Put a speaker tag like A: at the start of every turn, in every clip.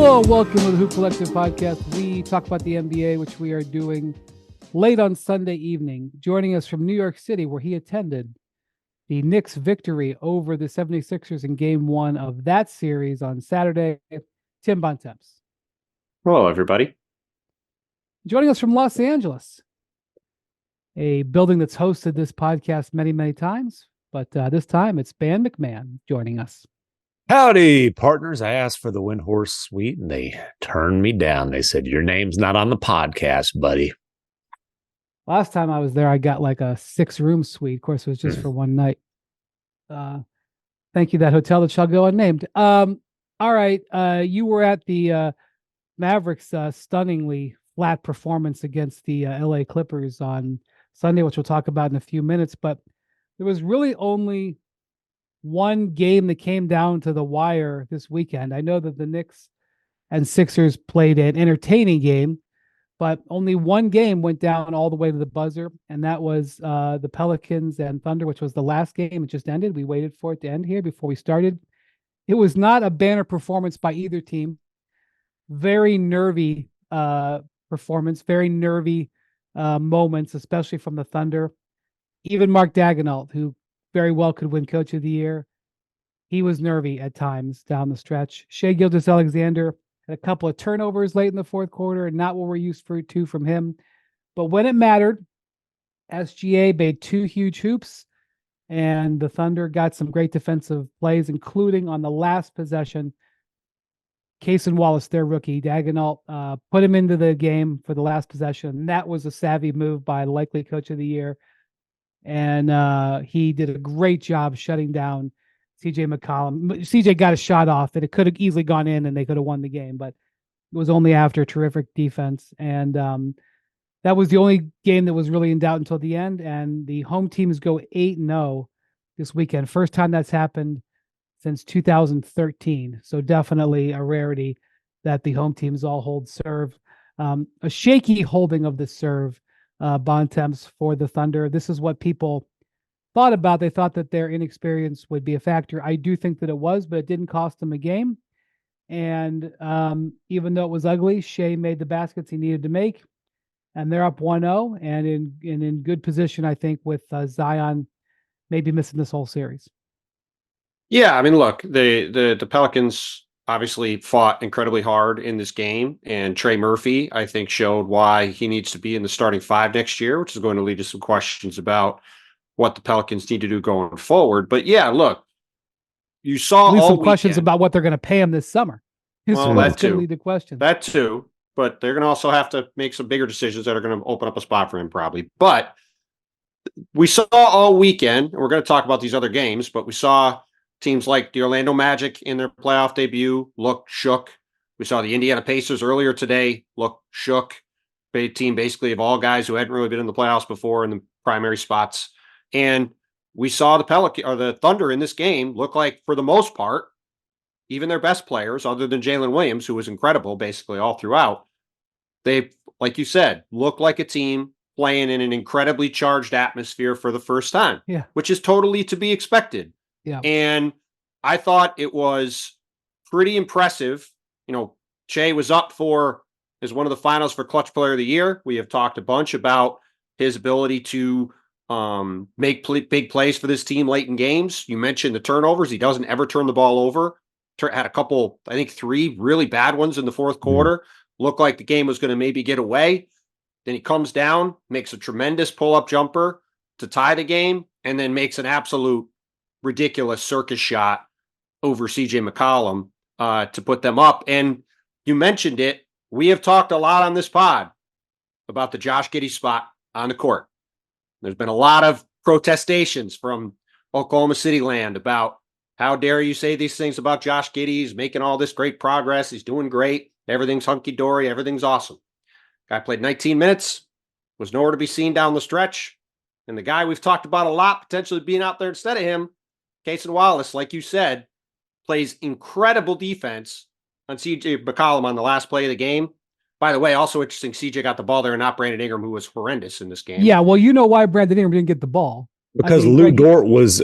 A: Hello and welcome to the Hoop Collective podcast. We talk about the NBA, which we are doing late on Sunday evening. Joining us from New York City, where he attended the Knicks victory over the 76ers in game one of that series on Saturday, Tim Bontemps.
B: Hello, everybody.
A: Joining us from Los Angeles, a building that's hosted this podcast many, many times, but this time it's MacMahon joining us.
C: Howdy, partners. I asked for the Windhorst suite and they turned me down. They said, your name's not on the podcast, buddy.
A: Last time I was there, I got like a 6-room suite. Of course, it was just for one night. Thank you, that hotel that shall go unnamed. All right. You were at the Mavericks' stunningly flat performance against the LA Clippers on Sunday, which we'll talk about in a few minutes. But there was really only one game that came down to the wire this weekend. I know that the Knicks and Sixers played an entertaining game, but only one game went down all the way to the buzzer, and that was the Pelicans and Thunder, which was the last game. It just ended. We waited for it to end here before we started. It was not a banner performance by either team. Very nervy performance, very nervy moments, especially from the Thunder. Even Mark Daigneault, who very well could win Coach of the Year, he was nervy at times down the stretch. Shai Gilgeous-Alexander had a couple of turnovers late in the fourth quarter, and not what we're used to from him. But when it mattered, SGA made 2 huge hoops, and the Thunder got some great defensive plays, including on the last possession. Cason Wallace, their rookie, Daigneault, put him into the game for the last possession. And that was a savvy move by likely Coach of the Year. And he did a great job shutting down CJ McCollum. CJ got a shot off, and it could have easily gone in, and they could have won the game. But it was only after terrific defense. And that was the only game that was really in doubt until the end. And the home teams go 8-0 this weekend. First time that's happened since 2013. So definitely a rarity that the home teams all hold serve. A shaky holding of the serve. Bontemps for the Thunder. This is what people thought about. They thought that their inexperience would be a factor. I do think that it was, but it didn't cost them a game. And even though it was ugly, Shai made the baskets he needed to make, and they're up 1-0 and in good position, I think, with Zion maybe missing this whole series.
B: Yeah, I mean, look, the Pelicans obviously fought incredibly hard in this game, and Trey Murphy, I think, showed why he needs to be in the starting 5 next year, which is going to lead to some questions about what the Pelicans need to do going forward. But yeah, look, you saw all
A: some questions about what they're going to pay him this summer.
B: Well, that's going to
A: lead to questions.
B: That too, but they're going to also have to make some bigger decisions that are going to open up a spot for him probably. But we saw all weekend, and we're going to talk about these other games, but we saw teams like the Orlando Magic in their playoff debut look shook. We saw the Indiana Pacers earlier today look shook. A team basically of all guys who hadn't really been in the playoffs before in the primary spots. And we saw the Thunder in this game look like, for the most part, even their best players, other than Jalen Williams, who was incredible basically all throughout, they, like you said, look like a team playing in an incredibly charged atmosphere for the first time, which is totally to be expected.
A: Yeah.
B: And I thought it was pretty impressive. You know, Shai was up as one of the finals for Clutch Player of the Year. We have talked a bunch about his ability to make big plays for this team late in games. You mentioned the turnovers. He doesn't ever turn the ball over. Had a couple, I think 3 really bad ones in the fourth quarter. Looked like the game was going to maybe get away. Then he comes down, makes a tremendous pull-up jumper to tie the game, and then makes an absolute ridiculous circus shot over CJ McCollum to put them up. And you mentioned it. We have talked a lot on this pod about the Josh Giddey spot on the court. There's been a lot of protestations from Oklahoma City land about how dare you say these things about Josh Giddey. He's making all this great progress. He's doing great. Everything's hunky-dory. Everything's awesome. Guy played 19 minutes, was nowhere to be seen down the stretch. And the guy we've talked about a lot potentially being out there instead of him, Cason Wallace, like you said, plays incredible defense on CJ McCollum on the last play of the game. By the way, also interesting, CJ got the ball there and not Brandon Ingram, who was horrendous in this game.
A: Yeah, well, you know why Brandon Ingram didn't get the ball.
C: Because Lou Dort was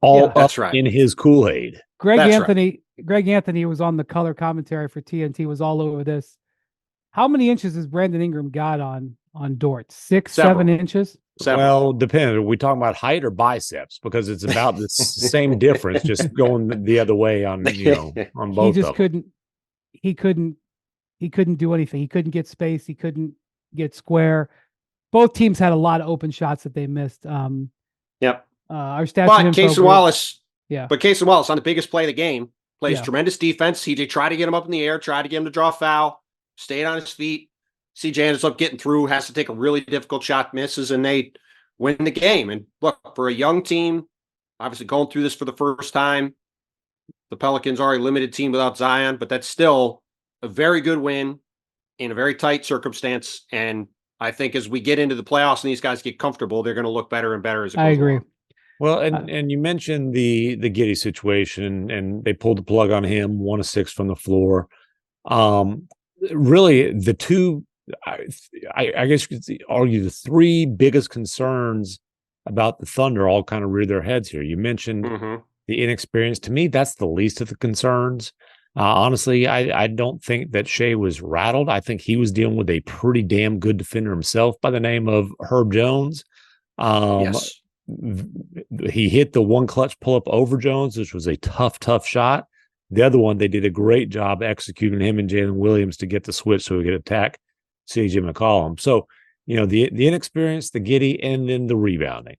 C: all up
B: that's right.
C: in his Kool-Aid.
A: Greg Anthony Greg Anthony was on the color commentary for TNT, was all over this. How many inches has Brandon Ingram got on Dort? 6,
B: Several.
A: 7 inches?
B: Several.
C: Well, depends. Are we talking about height or bicepts? Because it's about the same difference, just going the other way on on both
A: He just
C: of them.
A: he couldn't do anything. He couldn't get space. He couldn't get square. Both teams had a lot of open shots that they missed.
B: Yep.
A: Our stats.
B: But Casey Wallace,
A: yeah.
B: But Casey Wallace on the biggest play of the game plays
A: Yeah.
B: tremendous defense. He did try to get him up in the air, tried to get him to draw a foul, stayed on his feet. CJ ends up getting through, has to take a really difficult shot, misses, and they win the game. And look, for a young team, obviously going through this for the first time, the Pelicans are a limited team without Zion, but that's still a very good win in a very tight circumstance. And I think as we get into the playoffs and these guys get comfortable, they're going to look better and better as it goes
A: I agree.
B: along.
C: Well, and you mentioned the Giddey situation, and they pulled the plug on him, 1 of 6 from the floor. Really, the two, I guess you could argue the 3 biggest concerns about the Thunder all kind of rear their heads here. You mentioned the inexperience. To me, that's the least of the concerns. Honestly, I don't think that Shea was rattled. I think he was dealing with a pretty damn good defender himself by the name of Herb Jones.
B: Yes.
C: He hit the one clutch pull up over Jones, which was a tough shot. The other one, they did a great job executing him and Jalen Williams to get the switch so we could attack CJ McCollum. So, the inexperience, the Giddey, and then the rebounding.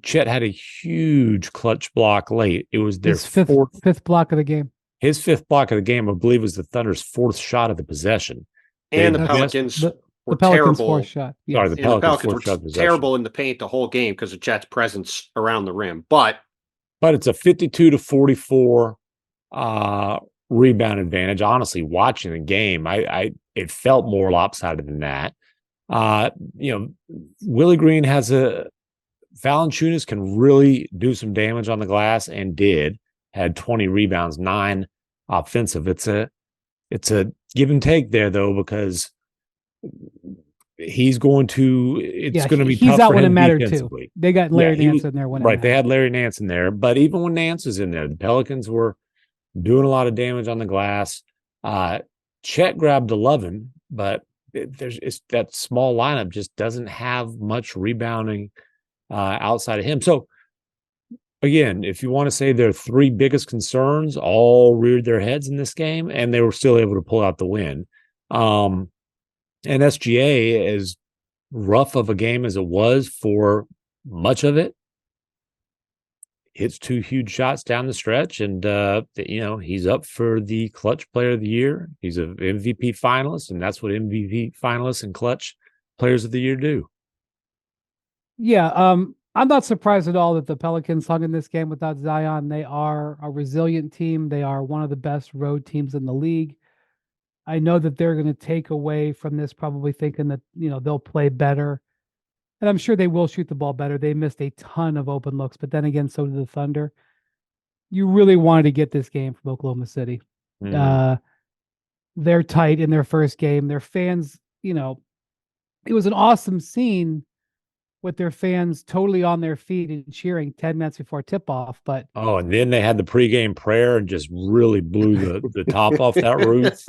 C: Chet had a huge clutch block late. It was their
A: His fifth block of the game.
C: His 5th block of the game, I believe, was the Thunder's 4th shot of the possession.
B: And the Pelicans were
A: Pelicans'
B: terrible.
A: 4th shot.
C: Yeah. Sorry, the Pelicans
B: were terrible in the paint the whole game because of Chet's presence around the rim. But
C: it's a 52-44 rebound advantage. Honestly, watching the game, it felt more lopsided than that. Willie Green has Valanciunas can really do some damage on the glass and had 20 rebounds, 9 offensive. It's a give and take there though, because it's going to be
A: he's
C: tough
A: out
C: for
A: when it
C: him
A: mattered too.
C: defensively.
A: They got Larry Nance in there when it mattered.
C: They had Larry Nance in there, but even when Nance was in there, the Pelicans were doing a lot of damage on the glass. Chet grabbed 11, but that small lineup just doesn't have much rebounding outside of him. So again, if you want to say their 3 biggest concerns all reared their heads in this game, and they were still able to pull out the win. And SGA, as rough of a game as it was for much of it, hits 2 huge shots down the stretch, and he's up for the clutch player of the year. He's an MVP finalist, and that's what MVP finalists and clutch players of the year do.
A: Yeah, I'm not surprised at all that the Pelicans hung in this game without Zion. They are a resilient team. They are one of the best road teams in the league. I know that they're going to take away from this probably thinking that, they'll play better. And I'm sure they will shoot the ball better. They missed a ton of open looks, but then again, so did the Thunder. You really wanted to get this game from Oklahoma City.
C: Mm-hmm.
A: They're tight in their first game. Their fans, it was an awesome scene with their fans totally on their feet and cheering 10 minutes before tip-off. But
C: and then they had the pregame prayer and just really blew the top off that roof.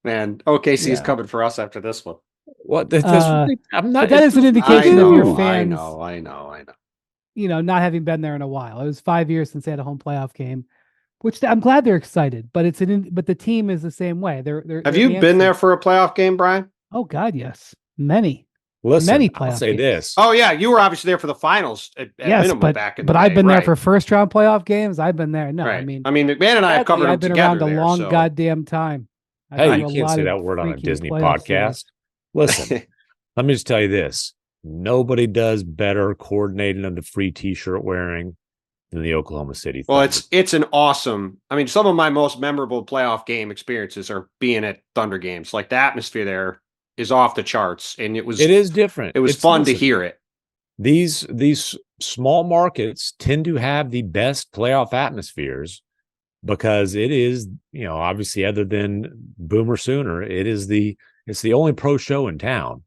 B: Man, OKC is coming for us after this one.
C: What? I'm not.
A: But that is an indication of your fans.
B: I know.
A: Not having been there in a while. It was 5 years since they had a home playoff game, which I'm glad they're excited. But but the team is the same way.
B: Have you been there for a playoff game, Brian?
A: Oh God, yes, many.
C: Listen,
A: many
C: I'll say
A: games.
C: this.
B: Oh yeah, you were obviously there for the finals at minimum back in the day.
A: But I've been there for first round playoff games. I've been there. No,
B: right.
A: I mean
B: MacMahon and I have covered them
A: I've been
B: together
A: around a long goddamn time.
C: Hey, you can't say that word on a Disney podcast. Listen, let me just tell you this. Nobody does better coordinating of the free t-shirt wearing than the Oklahoma City Thunder.
B: Well, it's an awesome. I mean, some of my most memorable playoff game experiences are being at Thunder games. Like the atmosphere there is off the charts, and it is
C: different.
B: It was fun to hear it.
C: These small markets tend to have the best playoff atmospheres because it is, obviously other than Boomer Sooner, it's the only pro show in town.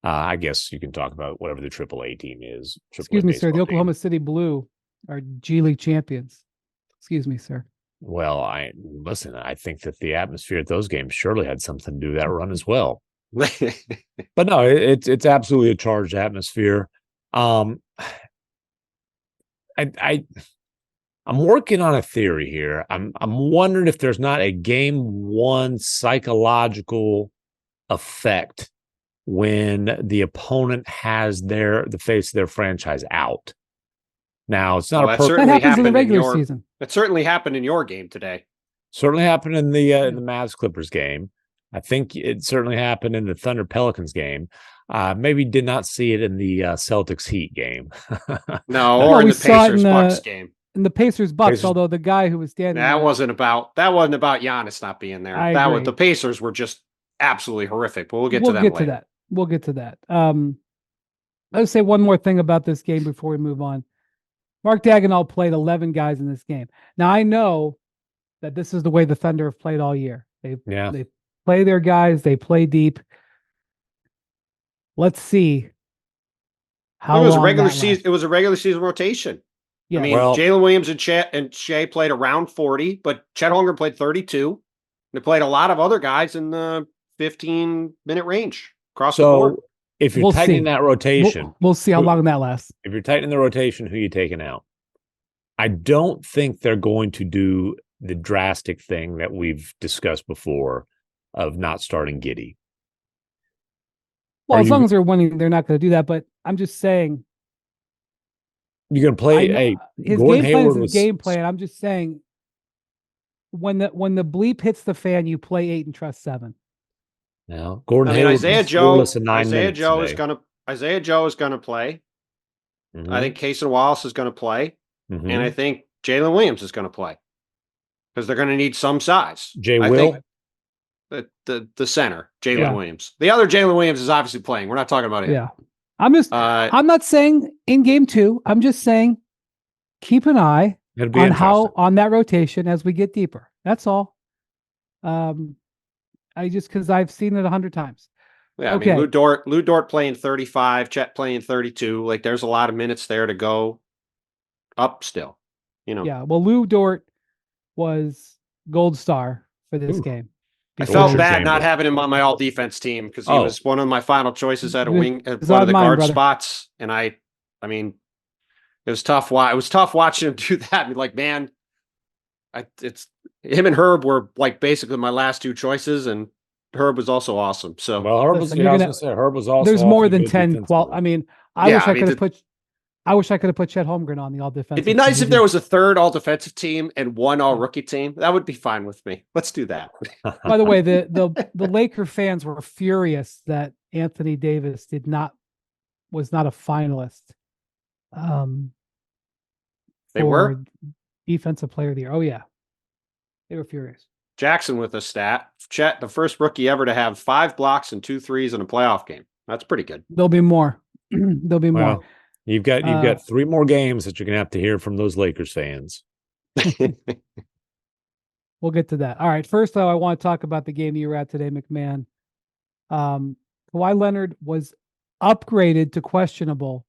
C: I guess you can talk about whatever the AAA team is.
A: Excuse me, sir. The Oklahoma City Blue are G League champions. Excuse me, sir.
C: Well, I think that the atmosphere at those games surely had something to do with that run as well. But no, it's absolutely a charged atmosphere. I'm working on a theory here. I'm wondering if there's not a game one psychological effect when the opponent has the face of their franchise out. Now, it's not
B: Well,
C: a
B: that
C: perfect.
A: That
B: certainly
A: happens in the
B: happened
A: regular season.
B: It certainly happened in your game today.
C: Certainly happened in the Mavs Clippers game. I think it certainly happened in the Thunder Pelicans game. Maybe did not see it in the Celtics Heat game.
B: No,
A: Well,
B: or in
A: we
B: the
A: saw it
B: Pacers
A: in
B: Bucks game.
A: In the Pacers Bucks,
C: Pacers-
A: although the guy who was standing
B: That
A: there,
B: wasn't about Giannis not being there.
A: I
B: That was
A: agree.
B: the Pacers were just absolutely horrific. But we'll get to them later.
A: that. We'll get to that. Let's say one more thing about this game before we move on. Mark Daigneault played 11 guys in this game. Now I know that this is the way the Thunder have played all year. They play their guys. They play deep. Let's see how
B: it was a
A: long
B: regular
A: that
B: season.
A: lasts.
B: It was a regular season rotation.
A: Yeah.
B: I mean, Jalen Williams and Shea played around 40, but Chet Holmgren played 32. They played a lot of other guys in the 15-minute range across the board.
C: If you're tightening that rotation,
A: we'll see how long that lasts.
C: If you're tightening the rotation, who are you taking out? I don't think they're going to do the drastic thing that we've discussed before of not starting Giddey.
A: Well, as long as they're winning, they're not going to do that. But I'm just saying,
C: you're going to play.
A: His game plan is his game plan. I'm just saying, when the bleep hits the fan, you play 8 and trust 7.
C: Now, Gordon
B: Isaiah Joe is gonna play.
C: Mm-hmm.
B: I think Cason Wallace is gonna play,
C: mm-hmm.
B: and I think Jalen Williams is gonna play because they're gonna need some size.
C: The
B: center, Jalen Williams. The other Jalen Williams is obviously playing. We're not talking about him.
A: Yeah, I'm not saying in game 2. I'm just saying keep an eye on that rotation as we get deeper. That's all. Because I've seen it 100 times.
B: Yeah, okay. I mean, Lou Dort playing 35, Chet playing 32. Like, there's a lot of minutes there to go up still.
A: Yeah, well, Lou Dort was gold star for this game.
B: I felt bad not having him on my all-defense team because he was one of my final choices at one of the guard spots. And I mean, it was tough. It was tough watching him do that. I mean, like, man, him and Herb were like basically my last 2 choices, and Herb was also awesome. So,
C: well, Herb was also.
A: There's more than 10. I mean, I wish I could have put Chet Holmgren on the all defensive.
B: It'd be nice if there was a third all defensive team and one all rookie team. That would be fine with me. Let's do that.
A: By the way, the Laker fans were furious that Anthony Davis was not a finalist.
B: They were
A: defensive player of the year. Oh yeah. They were furious.
B: Jackson with a stat. Chet, the first rookie ever to have 5 blocks and 2 threes in a playoff game. That's pretty good.
A: There'll be more. More.
C: You've got 3 more games that you're going to have to hear from those Lakers fans.
A: We'll get to that. All right. First, though, I want to talk about the game you were at today, MacMahon. Kawhi Leonard was upgraded to questionable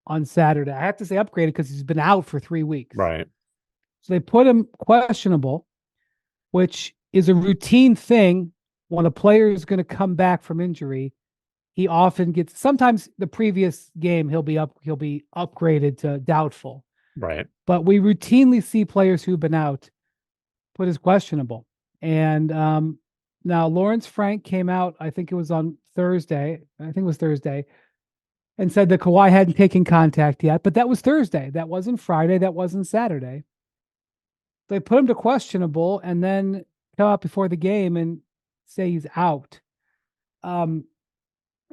A: on Saturday. I have to say upgraded because he's been out for 3 weeks.
C: Right.
A: So they put him questionable, which is a routine thing when a player is going to come back from injury. He often gets, sometimes the previous game he'll be upgraded to doubtful.
C: Right.
A: But we routinely see players who've been out put as questionable. And now Lawrence Frank came out, I think it was on Thursday. And said that Kawhi hadn't taken contact yet, but that was Thursday. That wasn't Friday. That wasn't Saturday. They put him to questionable and then come out before the game and say he's out.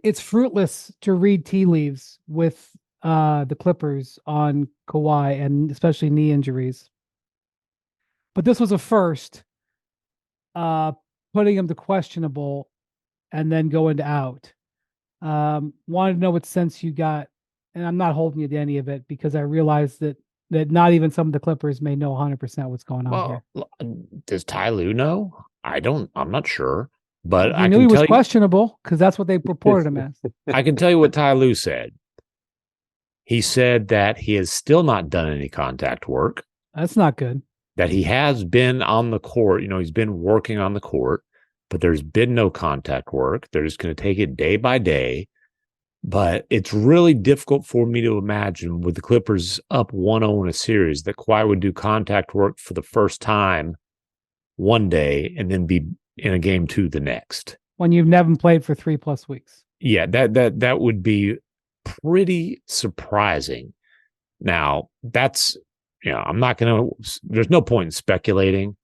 A: It's fruitless to read tea leaves with the Clippers on Kawhi and especially knee injuries. But this was a first, putting him to questionable and then going to out. Wanted to know what sense you got, and I'm not holding you to any of it because I realize that not even some of the Clippers may know 100% what's going on here.
C: Does Ty Lue know? I'm not sure, but
A: I knew he was questionable because that's what they reported him as.
C: I can tell you what Ty Lue said. He said that he has still not done any contact work.
A: That's not good.
C: that he has been on the court. He's been working on the court, but there's been no contact work. They're just going to take it day by day. But it's really difficult for me to imagine with the Clippers up 1-0 in a series that Kawhi would do contact work for the first time one day and then be in a game 2 the next.
A: When you've never played for 3+ weeks.
C: Yeah, that would be pretty surprising. Now, that's, I'm not going to, there's no point in speculating,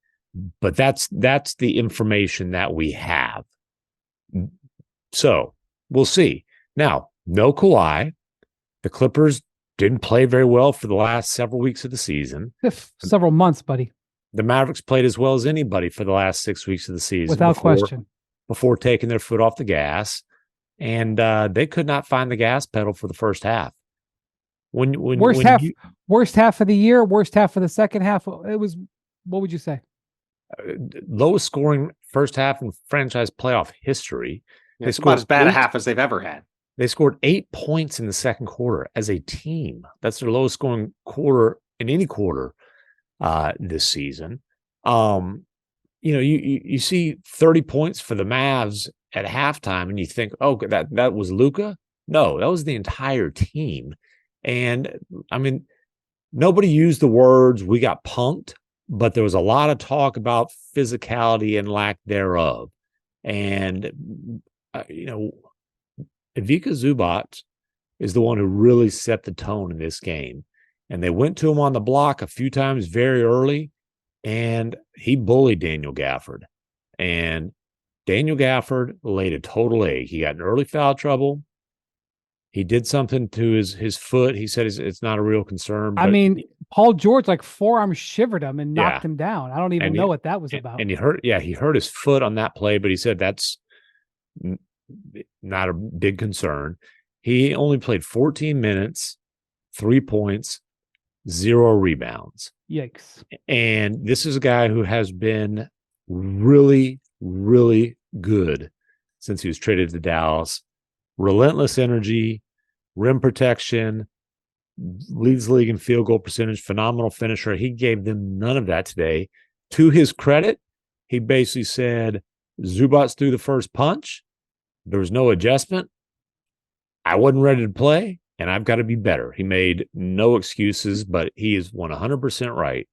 C: but that's the information that we have. So we'll see. Now, no Kawhi. The Clippers didn't play very well for the last several weeks of the season.
A: Several months, buddy.
C: The Mavericks played as well as anybody for the last 6 weeks of the season.
A: Without question.
C: Before taking their foot off the gas. And they could not find the gas pedal for the first half. Worst
A: half of the year, worst half of the second half. It was, what would you say?
C: Lowest scoring first half in franchise playoff history.
B: Yeah, it's about as bad a half as they've ever had.
C: They scored 8 points in the second quarter as a team. That's their lowest scoring quarter in any quarter this season. You see 30 points for the Mavs at halftime, and you think, oh, that was Luka? No, that was the entire team. And I mean, nobody used the words "we got punked," but there was a lot of talk about physicality and lack thereof. And Ivica Zubac is the one who really set the tone in this game. And they went to him on the block a few times very early, and he bullied Daniel Gafford. And Daniel Gafford laid a total egg. He got in early foul trouble. He did something to his foot. He said it's not a real concern.
A: I mean, Paul George forearm shivered him and knocked him down. I don't even know what that was about.
C: And he hurt his foot on that play, but he said that's not a big concern. He only played 14 minutes, 3 points, 0 rebounds.
A: Yikes.
C: And this is a guy who has been really, really good since he was traded to Dallas. Relentless energy, rim protection, leads the league in field goal percentage, phenomenal finisher. He gave them none of that today. To his credit, he basically said, Zubac threw the first punch. There was no adjustment. I wasn't ready to play, and I've got to be better. He made no excuses, but he is 100% right.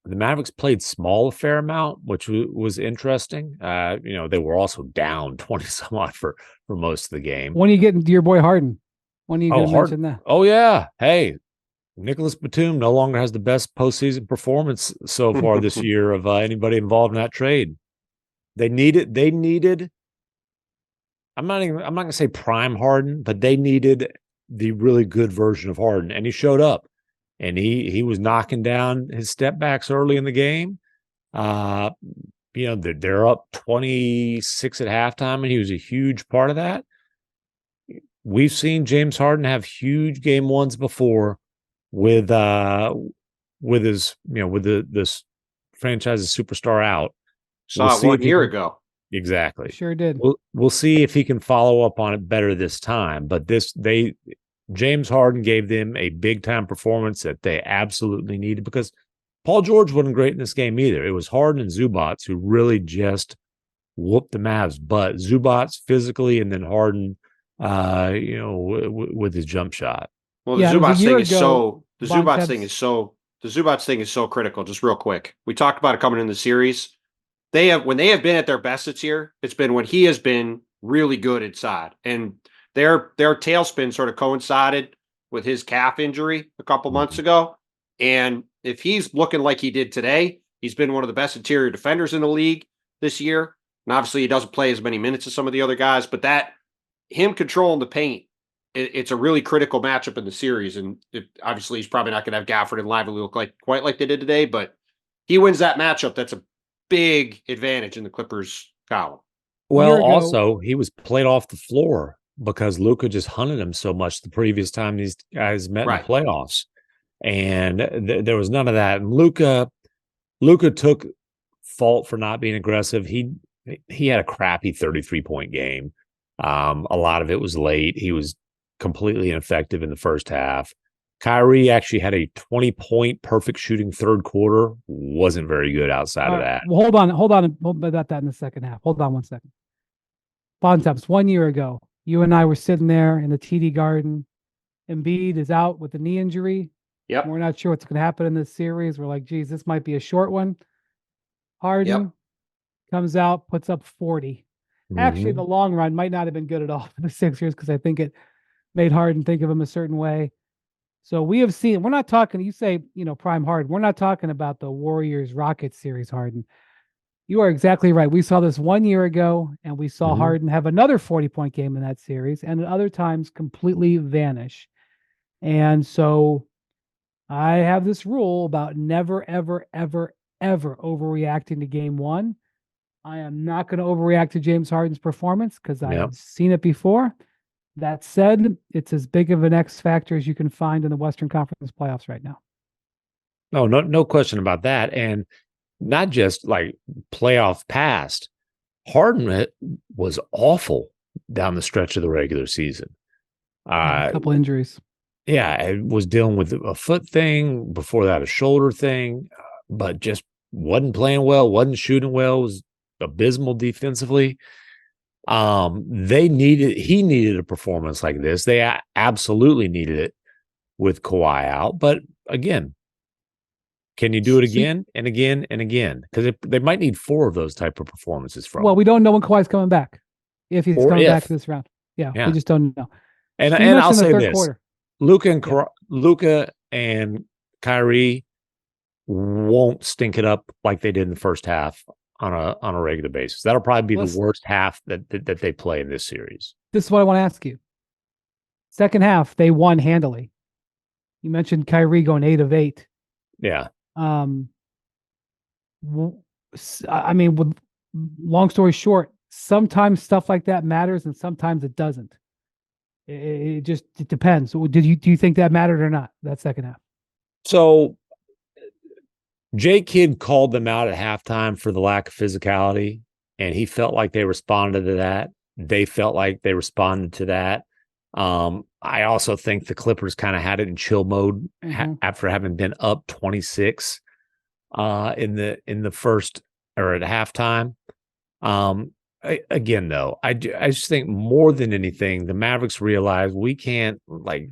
C: The Mavericks played small a fair amount, which was interesting. They were also down 20 some odd for most of the game.
A: When are you getting to your boy Harden? When are you going to mention that?
C: Oh, yeah. Hey, Nicholas Batum no longer has the best postseason performance so far this year of anybody involved in that trade. They needed. I'm not going to say prime Harden, but they needed the really good version of Harden, and he showed up. And he was knocking down his step backs early in the game. They're up 26 at halftime, and he was a huge part of that. We've seen James Harden have huge game ones before with his this franchise's superstar out.
B: Saw it 1 year ago.
C: Exactly.
A: Sure did.
C: We'll see if he can follow up on it better this time. But James Harden gave them a big-time performance that they absolutely needed because Paul George wasn't great in this game either. It was Harden and Zubac who really just whooped the Mavs' butt. Zubac physically, and then Harden, with his jump shot.
B: Well, the Zubac thing is so critical. Just real quick, we talked about it coming in the series. When they have been at their best this year, it's been when he has been really good inside, and their tailspin sort of coincided with his calf injury a couple months ago. And if he's looking like he did today, he's been one of the best interior defenders in the league this year. And obviously he doesn't play as many minutes as some of the other guys, but him controlling the paint, it's a really critical matchup in the series. And obviously he's probably not going to have Gafford and Lively look quite like they did today, but he wins that matchup. That's a big advantage in the Clippers column.
C: Well, also he was played off the floor because Luka just hunted him so much the previous time these guys met in the playoffs. And there was none of that. And Luka took fault for not being aggressive. He had a crappy 33-point game. A lot of it was late. He was completely ineffective in the first half. Kyrie actually had a 20-point perfect shooting third quarter. Wasn't very good outside of that.
A: Well, hold on about that in the second half. Hold on 1 second. Bontemps, 1 year ago, you and I were sitting there in the TD Garden. Embiid is out with a knee injury.
B: Yep.
A: We're not sure what's going to happen in this series. We're like, geez, this might be a short one. Harden comes out, puts up 40. Actually, the long run might not have been good at all for the Sixers because I think it made Harden think of him a certain way. So we have seen, we're not talking, you say, prime Harden. We're not talking about the Warriors-Rockets series, Harden. You are exactly right. We saw this 1 year ago, and we saw Harden have another 40-point game in that series, and at other times completely vanish. And so I have this rule about never, ever, ever, ever overreacting to game one. I am not going to overreact to James Harden's performance because I have seen it before. That said, it's as big of an X factor as you can find in the Western Conference playoffs right now.
C: No question about that. And not just like playoff past, Harden was awful down the stretch of the regular season.
A: A couple injuries.
C: Yeah, I was dealing with a foot thing, before that a shoulder thing, but just wasn't playing well, wasn't shooting well, was abysmal defensively. He needed a performance like this. They absolutely needed it with Kawhi out. But again, can you do it again and again and again? Because they might need 4 of those type of performances from.
A: Well, we don't know when Kawhi's coming back. If he's coming back this round. Yeah, we just don't know.
C: And I'll say this. Luka and Kyrie won't stink it up like they did in the first half on a regular basis. That'll probably be the worst half that they play in this series.
A: This is what I want to ask you. Second half, they won handily. You mentioned Kyrie going 8 of 8.
C: Yeah.
A: I mean, with long story short, sometimes stuff like that matters and sometimes it doesn't. It depends. So do you think that mattered or not, that second half?
C: So J. Kidd called them out at halftime for the lack of physicality, and he felt like they responded to that. They felt like they responded to that. I also think the Clippers kind of had it in chill mode after having been up 26 in the first or at halftime. Again, though, I just think more than anything, the Mavericks realize we can't, like,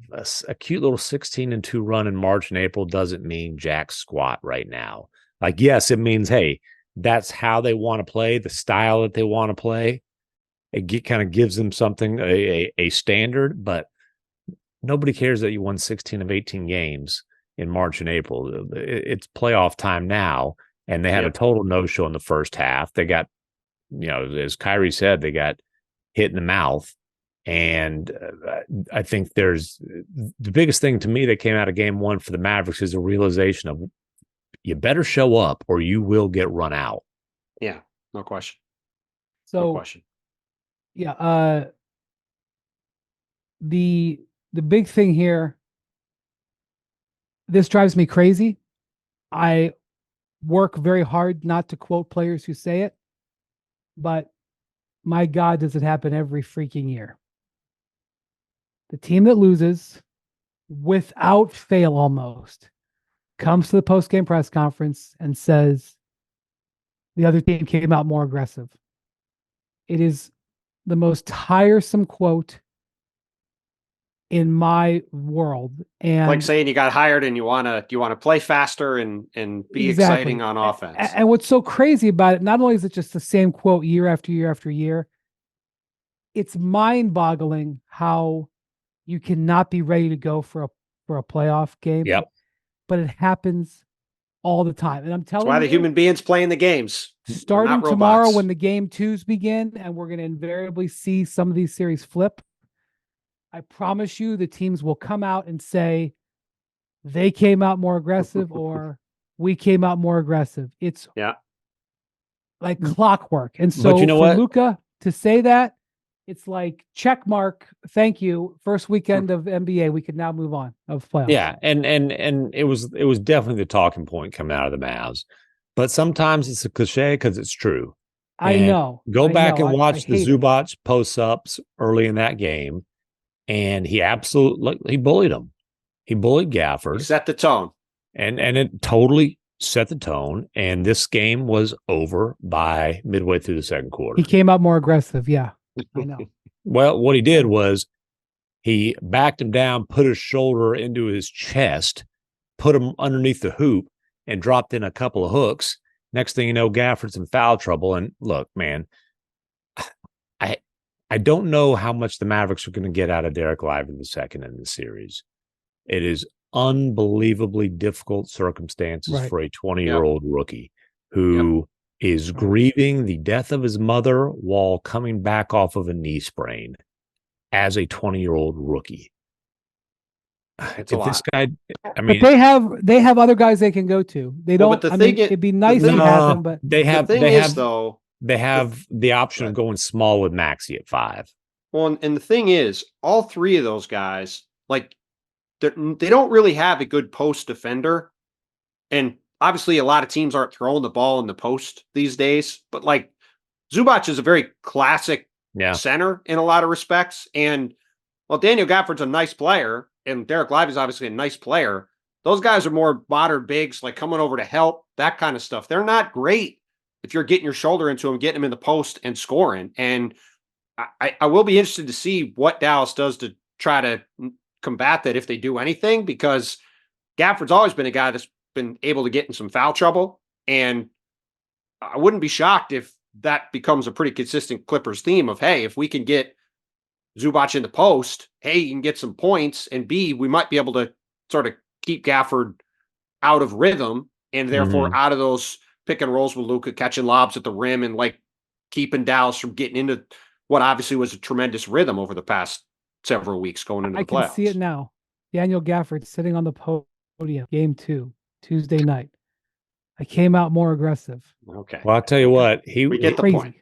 C: a cute little 16-2 run in March and April doesn't mean jack squat right now. Like, yes, it means, hey, that's how they want to play, the style that they want to play. It kind of gives them something, a standard, but nobody cares that you won 16 of 18 games in March and April. It's playoff time now, and they had a total no-show in the first half. They got, as Kyrie said, they got hit in the mouth. And I think there's the biggest thing to me that came out of game one for the Mavericks is a realization of you better show up or you will get run out.
B: Yeah, no question.
A: So,
B: no question.
A: Yeah. The big thing here, this drives me crazy. I work very hard not to quote players who say it, but my God, does it happen every freaking year? The team that loses, without fail almost, comes to the post-game press conference and says the other team came out more aggressive. It is the most tiresome quote in my world. And
B: like saying you got hired and you want to play faster and be exciting on offense.
A: And what's so crazy about it, not only is it just the same quote year after year after year, it's mind-boggling how you cannot be ready to go for a playoff game.
C: Yep.
A: But it happens all the time. And I'm telling you,
B: that's why the human beings playing the games.
A: Starting tomorrow when the game 2s begin, and we're going to invariably see some of these series flip, I promise you the teams will come out and say they came out more aggressive or we came out more aggressive. It's like clockwork. And so for Luka to say that, it's like check mark. Thank you. First weekend of NBA. We can now move on of playoffs.
C: Yeah, and it was definitely the talking point coming out of the Mavs. But sometimes it's a cliche because it's true.
A: I know.
C: Go back and watch the Zubac post ups early in that game, and he bullied him. He bullied
B: He
C: Gafford.
B: set the tone.
C: And it totally set the tone. And this game was over by midway through the second quarter.
A: He came out more aggressive. Yeah, I know.
C: Well, what he did was he backed him down, put his shoulder into his chest, put him underneath the hoop, and dropped in a couple of hooks. Next thing you know, Gafford's in foul trouble. And look, man, I don't know how much the Mavericks are going to get out of Derek Lively the second in the series. It is unbelievably difficult circumstances for a 20-year-old rookie who is grieving the death of his mother while coming back off of a knee sprain as a 20-year-old rookie.
B: It's
C: if this guy, I mean,
A: but they have other guys they can go to. They don't.
B: But
A: I mean, it'd be nice to have them, but
C: they have the option
B: right.
C: of going small with Maxey at 5.
B: Well, and the thing is, all three of those guys, like, they don't really have a good post defender. And obviously, a lot of teams aren't throwing the ball in the post these days. But, like, Zubac is a very classic center in a lot of respects. And, well, Daniel Gafford's a nice player, and Derek Lively's obviously a nice player. Those guys are more modern bigs, like coming over to help, that kind of stuff. They're not great if you're getting your shoulder into them, getting them in the post and scoring. And I will be interested to see what Dallas does to try to combat that if they do anything, because Gafford's always been a guy that's been able to get in some foul trouble. And I wouldn't be shocked if that becomes a pretty consistent Clippers theme of, hey, if we can get Zubac in the post, hey, you can get some points, and B, we might be able to sort of keep Gafford out of rhythm and therefore out of those pick and rolls with Luka, catching lobs at the rim and like keeping Dallas from getting into what obviously was a tremendous rhythm over the past several weeks going into the playoffs.
A: I can see it now. Daniel Gafford sitting on the podium, game 2, Tuesday night. I came out more aggressive.
B: Okay.
C: Well, I'll tell you what,
B: we get the point.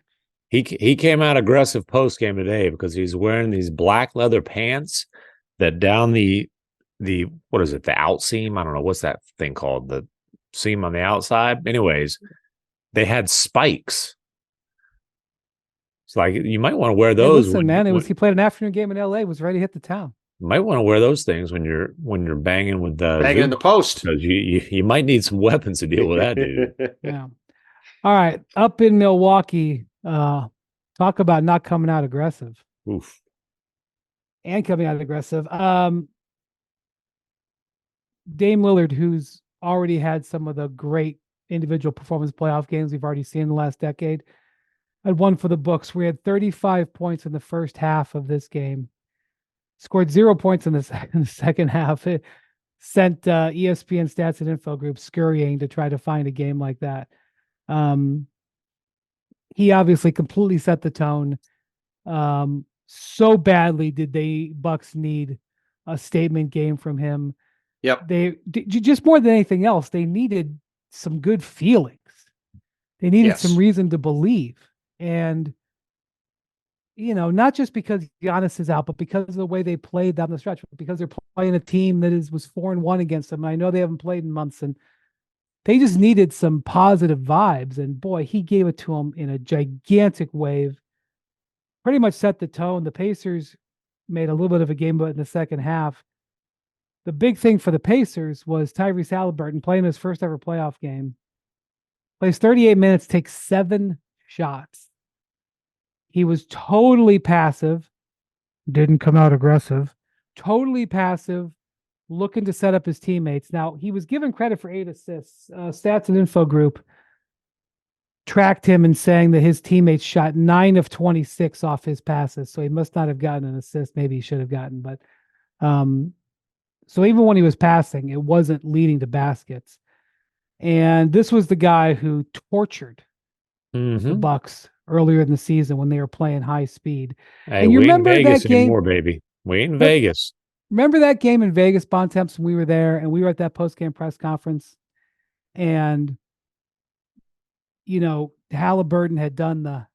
C: He came out aggressive post game today because he's wearing these black leather pants that down the what is it, the out seam? I don't know what's that thing called, the seam on the outside. Anyways, they had spikes. It's like you might want to wear those.
A: Hey, listen, he played an afternoon game in LA, was ready to hit the town.
C: You might want to wear those things when you're banging with the
B: banging in the post,
C: because you might need some weapons to deal with that dude.
A: Yeah. All right, up in Milwaukee, talk about not coming out aggressive.
C: Oof.
A: And coming out aggressive. Dame Lillard, who's already had some of the great individual performance playoff games we've already seen in the last decade, had one for the books. We had 35 points in the first half of this game. Scored 0 points in the second half. It sent ESPN Stats and Info Group scurrying to try to find a game like that. He obviously completely set the tone. So badly did the Bucks need a statement game from him.
B: Yep.
A: They just more than anything else, they needed some good feelings. They needed some reason to believe. And, not just because Giannis is out, but because of the way they played down the stretch, because they're playing a team that was 4-1 against them. I know they haven't played in months, and they just needed some positive vibes. And boy, he gave it to them in a gigantic wave. Pretty much set the tone. The Pacers made a little bit of a game, but in the second half, the big thing for the Pacers was Tyrese Halliburton playing his first ever playoff game. Plays 38 minutes, takes 7 shots. He was totally passive, didn't come out aggressive, totally passive, looking to set up his teammates. Now, he was given credit for 8 assists. Stats and Info Group tracked him and saying that his teammates shot 9 of 26 off his passes. So he must not have gotten an assist. Maybe he should have gotten, but so even when he was passing, it wasn't leading to baskets. And this was the guy who tortured the Bucks earlier in the season when they were playing high speed.
C: Hey,
A: and you
C: we
A: remember
C: ain't Vegas
A: that game,
C: anymore, baby. We ain't in Vegas.
A: Remember that game in Vegas, Bontemps, when we were there and we were at that post-game press conference, and Halliburton had done the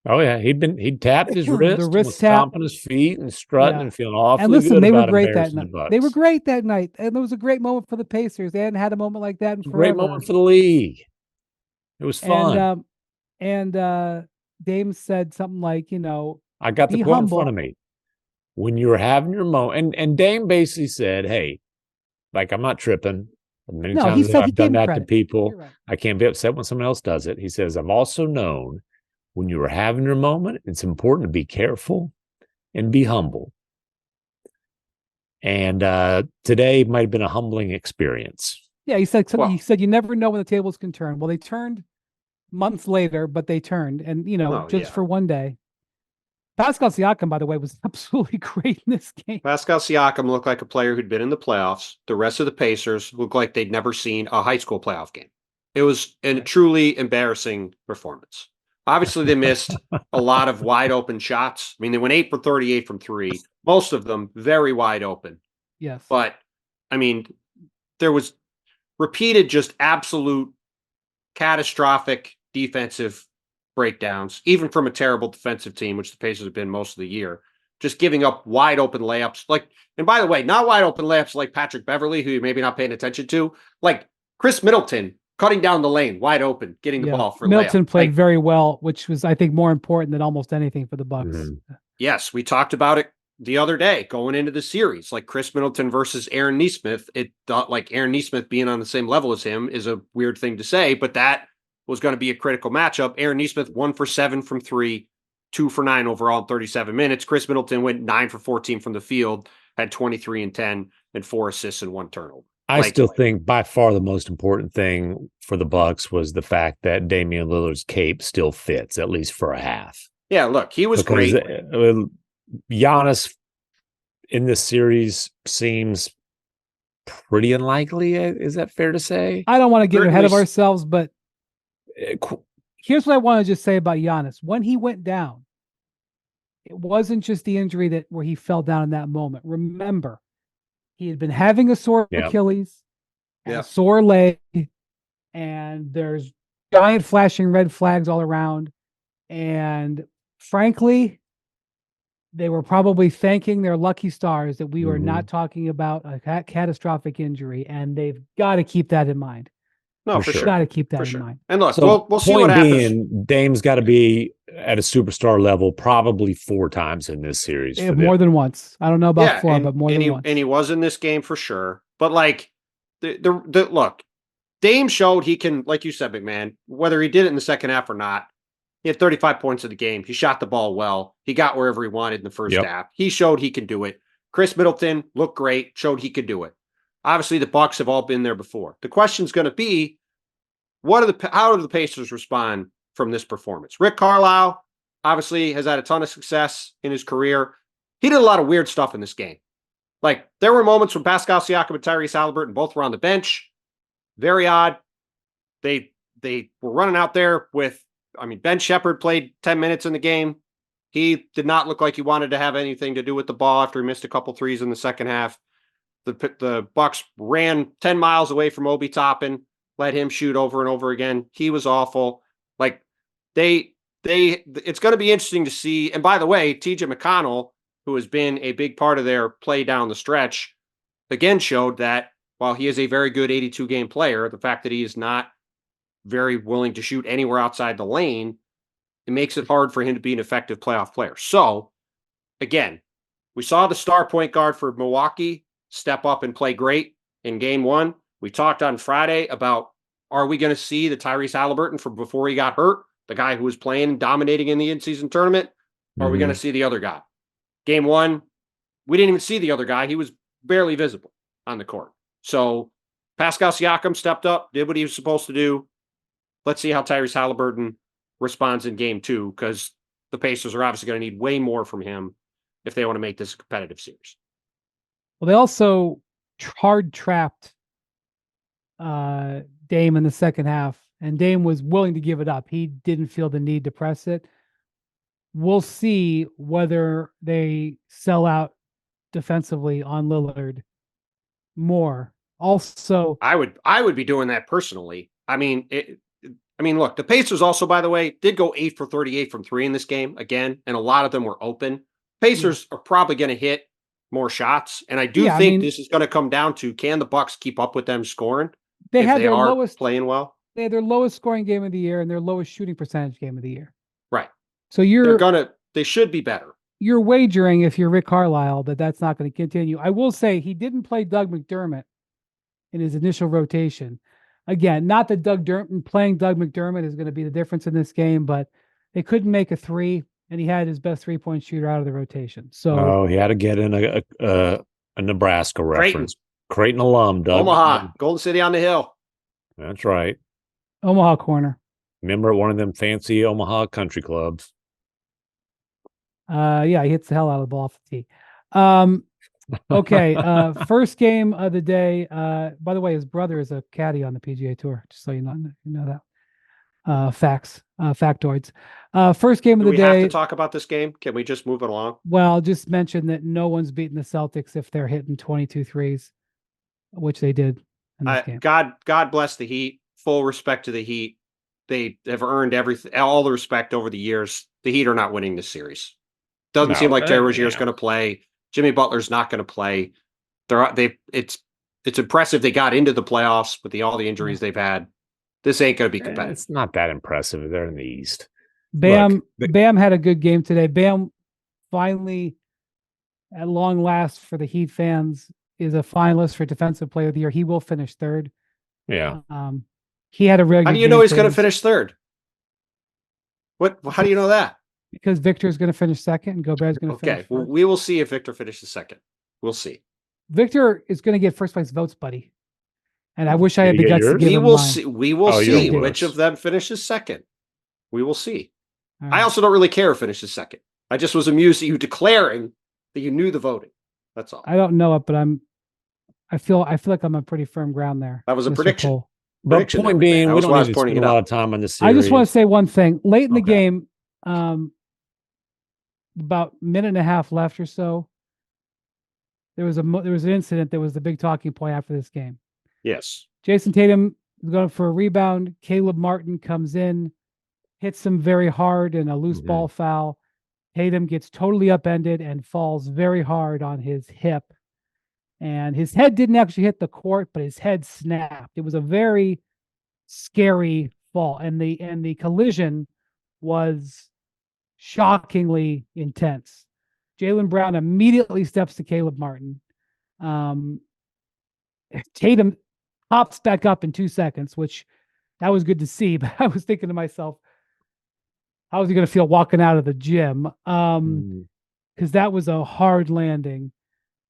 C: he'd tapped his wrist,
A: the
C: and
A: wrist
C: was
A: tap,
C: stomping his feet and strutting and feeling awfully
A: and listen,
C: good
A: they were
C: about
A: great that night.
C: embarrassing the Bucks.
A: They were great that night, and it was a great moment for the Pacers. They hadn't had a moment like that in forever.
C: Great moment for the league. It was fun.
A: And Dame said something like,
C: I got the quote in front of me. When you were having your moment, and Dame basically said, hey, like, I'm not tripping. Many
A: No, he
C: times
A: said he
C: I've
A: gave
C: done
A: him
C: that to
A: credit.
C: people.
A: You're right.
C: I can't be upset when someone else does it. He says, I've also known when you are having your moment, it's important to be careful and be humble. And today might have been a humbling experience.
A: Yeah, he said
B: Well,
A: he said you never know when the tables can turn. Well, they turned months later, but they turned, and
B: oh,
A: just
B: yeah.
A: for one day. Pascal Siakam, by the way, was absolutely great in this game.
B: Pascal Siakam looked like a player who'd been in the playoffs. The rest of the Pacers looked like they'd never seen a high school playoff game. It was a truly embarrassing performance. Obviously, they missed a lot of wide open shots. I mean, they went 8 for 38 from three, most of them very wide open.
A: Yes.
B: But, I mean, there was repeated just absolute catastrophic defensive breakdowns, even from a terrible defensive team, which the Pacers have been most of the year. Just giving up wide open layups. And by the way, not wide open layups like Patrick Beverley, who you're maybe not paying attention to, like Chris Middleton cutting down the lane, wide open, getting the ball for
A: Middleton
B: layup.
A: played very well, which was, I think, more important than almost anything for the Bucks.
C: Mm-hmm.
B: Yes, we talked about it the other day going into the series, like Chris Middleton versus Aaron Nesmith. It like Aaron Nesmith being on the same level as him is a weird thing to say, but that was going to be a critical matchup. Aaron Nesmith 1 for 7 from three, 2 for 9 overall in 37 minutes. Chris Middleton went 9 for 14 from the field, had 23 and 10 and 4 assists and 1 turnover.
C: I still think by far the most important thing for the Bucks was the fact that Damian Lillard's cape still fits, at least for a half.
B: Yeah, look, he was great.
C: Giannis in this series seems pretty unlikely. Is that fair to say?
A: I don't want to get ahead of ourselves, but here's what I want to just say about Giannis. When he went down, it wasn't just the injury where he fell down in that moment. Remember, he had been having a sore Achilles, a sore leg, and there's giant flashing red flags all around. And frankly, they were probably thanking their lucky stars that we were not talking about a catastrophic injury, and they've got to keep that in mind.
B: No, for sure.
A: Got to keep that in mind.
B: And look, we'll see what happens.
C: Dame's got to be at a superstar level probably 4 times in this series.
A: More than once. I don't know about 4, but more than once.
B: And he was in this game for sure. But like look, Dame showed he can, like you said, MacMahon, whether he did it in the second half or not. He had 35 points in the game. He shot the ball well. He got wherever he wanted in the first half. He showed he can do it. Chris Middleton looked great, showed he could do it. Obviously, the Bucks have all been there before. The question's going to be, how do the Pacers respond from this performance? Rick Carlisle obviously has had a ton of success in his career. He did a lot of weird stuff in this game. Like, there were moments when Pascal Siakam and Tyrese Haliburton both were on the bench. Very odd. They were running out there with, Ben Shepherd played 10 minutes in the game. He did not look like he wanted to have anything to do with the ball after he missed a couple threes in the second half. The Bucks ran 10 miles away from Obi Toppin, let him shoot over and over again. He was awful. Like, it's going to be interesting to see. And by the way, TJ McConnell, who has been a big part of their play down the stretch, again showed that while he is a very good 82-game player, the fact that he is not very willing to shoot anywhere outside the lane, it makes it hard for him to be an effective playoff player. So, again, we saw the star point guard for Milwaukee step up and play great in game 1. We talked on Friday about, are we going to see the Tyrese Haliburton from before he got hurt, the guy who was playing and dominating in the in-season tournament? Or are we going to see the other guy? Game 1, we didn't even see the other guy. He was barely visible on the court. So Pascal Siakam stepped up, did what he was supposed to do. Let's see how Tyrese Haliburton responds in game 2, because the Pacers are obviously going to need way more from him if they want to make this a competitive series.
A: Well, they also hard trapped Dame in the second half, and Dame was willing to give it up. He didn't feel the need to press it. We'll see whether they sell out defensively on Lillard more. Also,
B: I would be doing that personally. Look, the Pacers also, by the way, did go 8 for 38 from 3 in this game again, and a lot of them were open. Pacers are probably going to hit more shots, and I do think this is going to come down to, can the Bucks keep up with them scoring?
A: They had their lowest
B: playing well.
A: They had their lowest scoring game of the year and their lowest shooting percentage game of the year.
B: Right.
A: So
B: they should be better.
A: You're wagering, if you're Rick Carlisle, that's not going to continue. I will say he didn't play Doug McDermott in his initial rotation. Again, not that playing Doug McDermott is going to be the difference in this game, but they couldn't make a three, and he had his best 3-point shooter out of the rotation. So
C: he had to get in a Nebraska reference. Creighton alum, Doug.
B: Omaha, Golden City on the Hill.
C: That's right.
A: Omaha corner.
C: Remember one of them fancy Omaha country clubs.
A: Yeah, he hits the hell out of the ball off the tee. Okay, first game of the day. By the way, his brother is a caddy on the PGA Tour, just so you know that. Facts, factoids. First game of the
B: Do we
A: day.
B: have to talk about this game? Can we just move it along?
A: Well, I'll just mention that no one's beaten the Celtics if they're hitting 22 threes, which they did in this game.
B: God bless the Heat. Full respect to the Heat. They have earned everything, all the respect over the years. The Heat are not winning this series. Doesn't seem like Terry Rozier's going to play. Jimmy Butler's not going to play. It's impressive they got into the playoffs with all the injuries they've had. This ain't going to be competitive.
C: It's not that impressive. They're in the East.
A: Bam had a good game today. Bam finally, at long last for the Heat fans, is a finalist for Defensive Player of the Year. He will finish third.
C: Yeah.
A: He had a regular.
B: How do you know he's going to finish third? How do you know that?
A: Because Victor's going to finish second and Gobert's going to finish first.
B: Well, we will see if Victor finishes second. We'll see.
A: Victor is going to get first place votes, buddy. And I wish I had the guts to give him mine.
B: We will see which of them finishes second. We will see. Right. I also don't really care who finishes second. I just was amused at you declaring that you knew the voting. That's all.
A: I don't know it, but I feel like I'm on pretty firm ground there.
B: That was a prediction.
A: Cole.
C: But point being, we don't need to spend a lot of time on this series.
A: I just want to say one thing. Late in the game, about a minute and a half left or so, there was an incident that was the big talking point after this game.
B: Yes.
A: Jason Tatum is going for a rebound. Caleb Martin comes in, hits him very hard in a loose ball foul. Tatum gets totally upended and falls very hard on his hip. And his head didn't actually hit the court, but his head snapped. It was a very scary fall. And the collision was shockingly intense. Jaylen Brown immediately steps to Caleb Martin. Tatum pops back up in 2 seconds, which that was good to see. But I was thinking to myself, how was he going to feel walking out of the gym? Because that was a hard landing.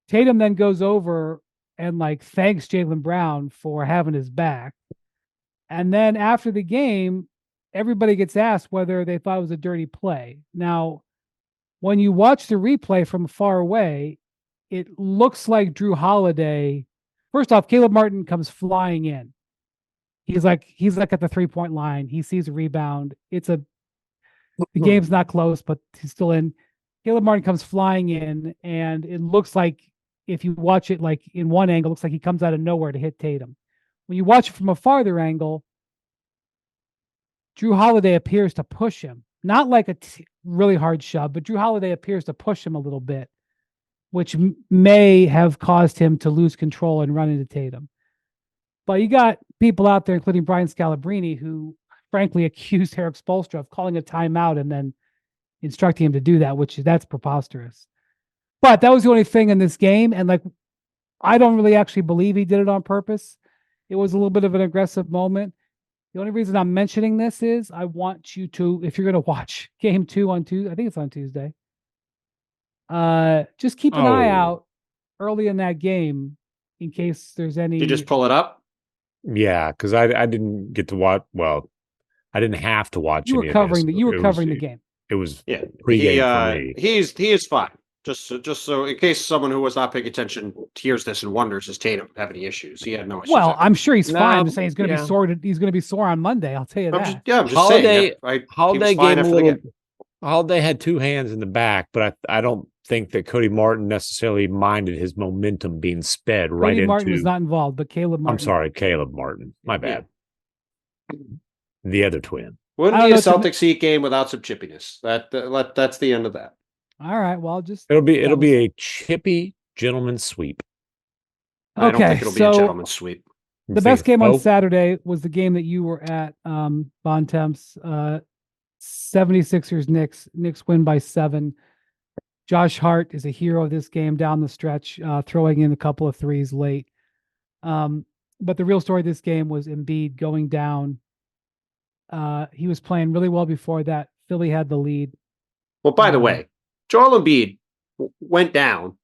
A: Tatum then goes over and thanks Jaylen Brown for having his back. And then after the game, everybody gets asked whether they thought it was a dirty play. Now, when you watch the replay from far away, it looks like Drew Holiday. First off, Caleb Martin comes flying in. He's like at the 3-point line. He sees a rebound. The game's not close, but he's still in. Caleb Martin comes flying in, and it looks like, if you watch it in one angle, it looks like he comes out of nowhere to hit Tatum. When you watch it from a farther angle, Drew Holiday appears to push him. Not like a really hard shove, but Drew Holiday appears to push him a little bit, which may have caused him to lose control and run into Tatum. But you got people out there, including Brian Scalabrine, who frankly accused Eric Spoelstra of calling a timeout and then instructing him to do that, that's preposterous. But that was the only thing in this game. And I don't really actually believe he did it on purpose. It was a little bit of an aggressive moment. The only reason I'm mentioning this is I want you to, if you're going to watch game 2 on Tuesday, I think it's on Tuesday, just keep an eye out early in that game in case there's any.
B: You just pull it up?
C: Yeah, because I didn't get to watch. Well, I didn't have to watch.
A: You were covering the game.
C: It was
B: pregame
C: for me.
B: He is fine. Just so in case someone who was not paying attention hears this and wonders, does Tatum have any issues? He had no issues.
A: Well, I'm sure he's fine. I'm just saying he's going to be sore. He's going to be sore on Monday. I'll tell you that.
B: I'm just saying.
C: Holiday gave a little. Holiday had 2 hands in the back, but I don't think that Cody Martin necessarily minded his momentum being sped right into.
A: Cody Martin was not involved, but Caleb Martin.
C: I'm sorry, Caleb Martin. My bad. The other twin.
B: Wouldn't be a Celtics Heat game without some chippiness. That's the end of that.
A: All right. Well,
C: it'll be a chippy gentleman's sweep.
A: Okay,
B: I don't think it'll be a gentleman's sweep.
A: The best game on Saturday was the game that you were at, Bontemps. 76ers Knicks. Knicks win by 7. Josh Hart is a hero of this game down the stretch, throwing in a couple of threes late. But the real story of this game was Embiid going down. He was playing really well before that. Philly had the lead.
B: Well, by the way, Joel Embiid went down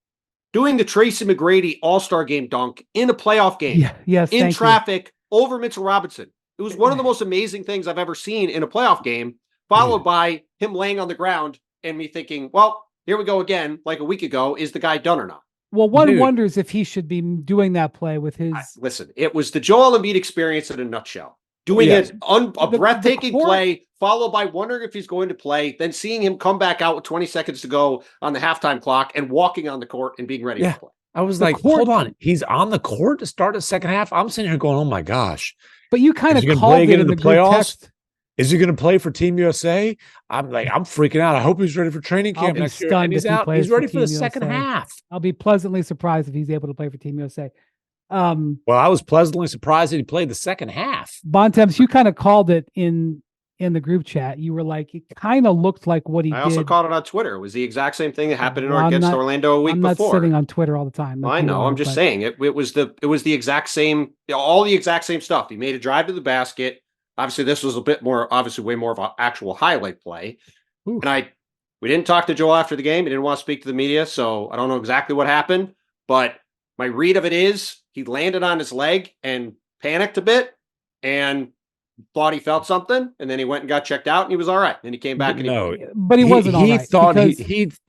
B: doing the Tracy McGrady All-Star Game dunk in a playoff game.
A: Yeah, yes,
B: in traffic over Mitchell Robinson. It was one of the most amazing things I've ever seen in a playoff game, followed by him laying on the ground and me thinking, well, here we go again, like a week ago. Is the guy done or not?
A: Well, one wonders if he should be doing that play with his.
B: Listen, it was the Joel Embiid experience in a nutshell. Doing a breathtaking play, followed by wondering if he's going to play, then seeing him come back out with 20 seconds to go on the halftime clock and walking on the court and being ready to play.
C: I was like, hold on. He's on the court to start the second half? I'm sitting here going, oh my gosh.
A: But you kind of called it in the playoffs. Text.
C: Is he going to play for Team USA? I'm freaking out. I hope he's ready for training camp next year. And he's out. He's ready for the second half.
A: I'll be pleasantly surprised if he's able to play for Team USA.
C: Well, I was pleasantly surprised that he played the second half.
A: Bontemps, you kind of called it in the group chat. You were like, it kind of looked like what he did.
B: I also called it on Twitter. It was the exact same thing that happened against Orlando a week before.
A: I'm not sitting on Twitter all the time.
B: Like I know. I'm just saying it was the exact same, all the exact same stuff. He made a drive to the basket. Obviously, this was way more of an actual highlight play. Ooh. And we didn't talk to Joel after the game. He didn't want to speak to the media, so I don't know exactly what happened. But my read of it is he landed on his leg and panicked a bit and thought he felt something, and then he went and got checked out, and he was all right. Then he came back
A: but he wasn't all right.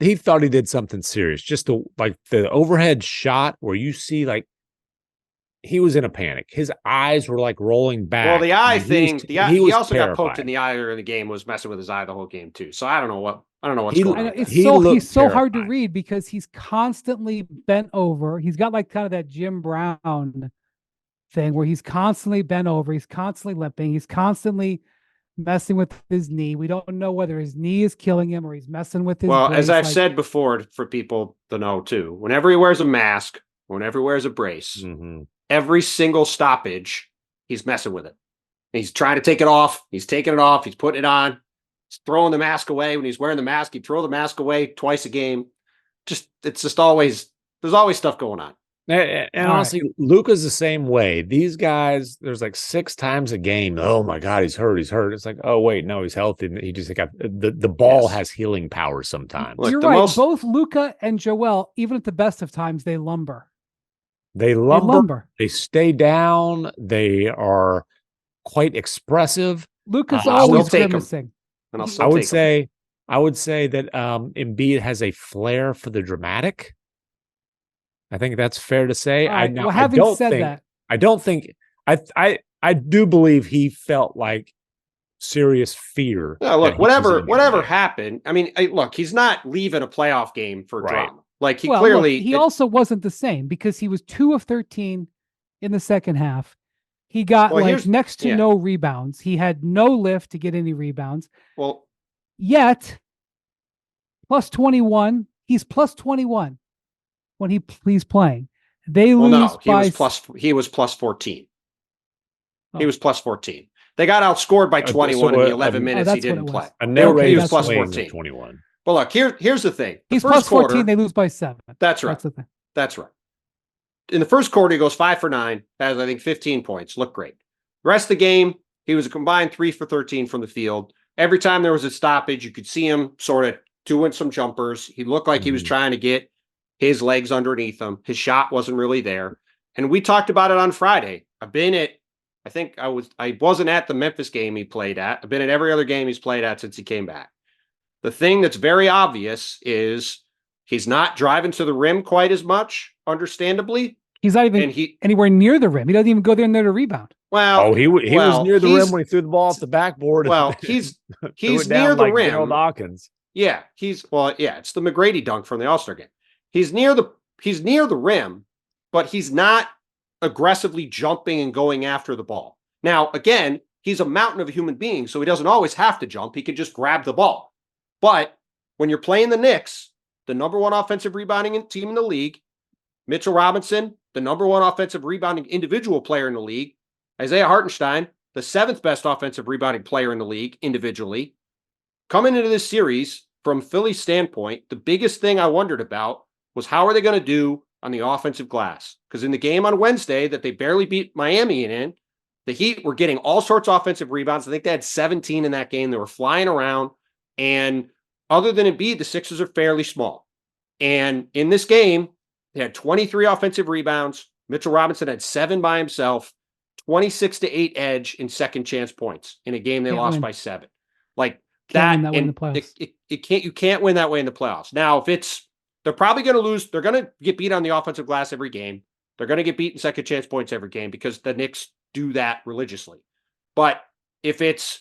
C: He thought he did something serious. Just the overhead shot where you see he was in a panic. His eyes were rolling back.
B: Well, the eye thing, he also got poked in the eye earlier in the game, was messing with his eye the whole game too. So I don't know what's going on.
A: He's so hard to read because he's constantly bent over. He's got kind of that Jim Brown thing where he's constantly bent over. He's constantly limping. He's constantly messing with his knee. We don't know whether his knee is killing him or he's messing with his brace.
B: As I've said before for people to know too, whenever he wears a mask, whenever he wears a brace, every single stoppage, he's messing with it. He's trying to take it off. He's taking it off. He's putting it on. He's throwing the mask away. When he's wearing the mask, he'd throw the mask away twice a game. There's always stuff going on.
C: And honestly, Luka's the same way. These guys, there's 6 times a game. Oh my God, he's hurt. It's like, oh wait, no, he's healthy. He just got the ball has healing power sometimes.
A: Look, you're right. Both Luka and Joel, even at the best of times, they lumber.
C: They lumber. They stay down. They are quite expressive.
A: Luka's always grimacing.
C: I would say that Embiid has a flair for the dramatic. I think that's fair to say.
A: I
C: do believe he felt serious fear.
B: Yeah, look, whatever happened. I mean, look, he's not leaving a playoff game for drama.
A: He also wasn't the same because he was 2 of 13 in the second half. He got next to no rebounds. He had no lift to get any rebounds.
B: Well,
A: yet plus 21. He's plus 21 when he's playing. They lose
B: he was plus 14. He was plus 14. They got outscored by 21 in the 11 minutes he didn't play.
C: He
B: was plus 14.
C: 21.
B: Well, look, here's the thing.
A: He's plus 14. They lose by 7.
B: That's right. That's right. In the first quarter, he goes 5 for 9, has, I think, 15 points. Looked great. The rest of the game, he was a combined 3 for 13 from the field. Every time there was a stoppage, you could see him sort of doing some jumpers. He looked like he was trying to get his legs underneath him. His shot wasn't really there. And we talked about it on Friday. I wasn't at the Memphis game he played at. I've been at every other game he's played at since he came back. The thing that's very obvious is he's not driving to the rim quite as much, understanding.
A: He's not even anywhere near the rim. He doesn't even go there to rebound.
B: Well,
C: he was near the rim when he threw the ball off the backboard.
B: Well, he's near the rim.
C: Gerald Dawkins.
B: Yeah, it's the McGrady dunk from the All-Star game. He's near the rim, but he's not aggressively jumping and going after the ball. Now, again, he's a mountain of a human being, so he doesn't always have to jump. He can just grab the ball. But when you're playing the Knicks, the number 1 offensive rebounding team in the league, Mitchell Robinson, the number 1 offensive rebounding individual player in the league, Isaiah Hartenstein, the 7th best offensive rebounding player in the league individually, coming into this series from Philly's standpoint, the biggest thing I wondered about was how are they going to do on the offensive glass. Because in the game on Wednesday that they barely beat Miami in, the Heat were getting all sorts of offensive rebounds. I think they had 17 in that game. They were flying around. And other than Embiid, the Sixers are fairly small. And in this game, they had 23 offensive rebounds. Mitchell Robinson had 7 by himself, 26-8 edge in second chance points in a game they lost by 7. Like
A: Can't
B: that,
A: win that way in
B: and
A: the playoffs.
B: you can't win that way in the playoffs. Now, they're probably going to lose. They're going to get beat on the offensive glass every game. They're going to get beat in second chance points every game because the Knicks do that religiously. But if it's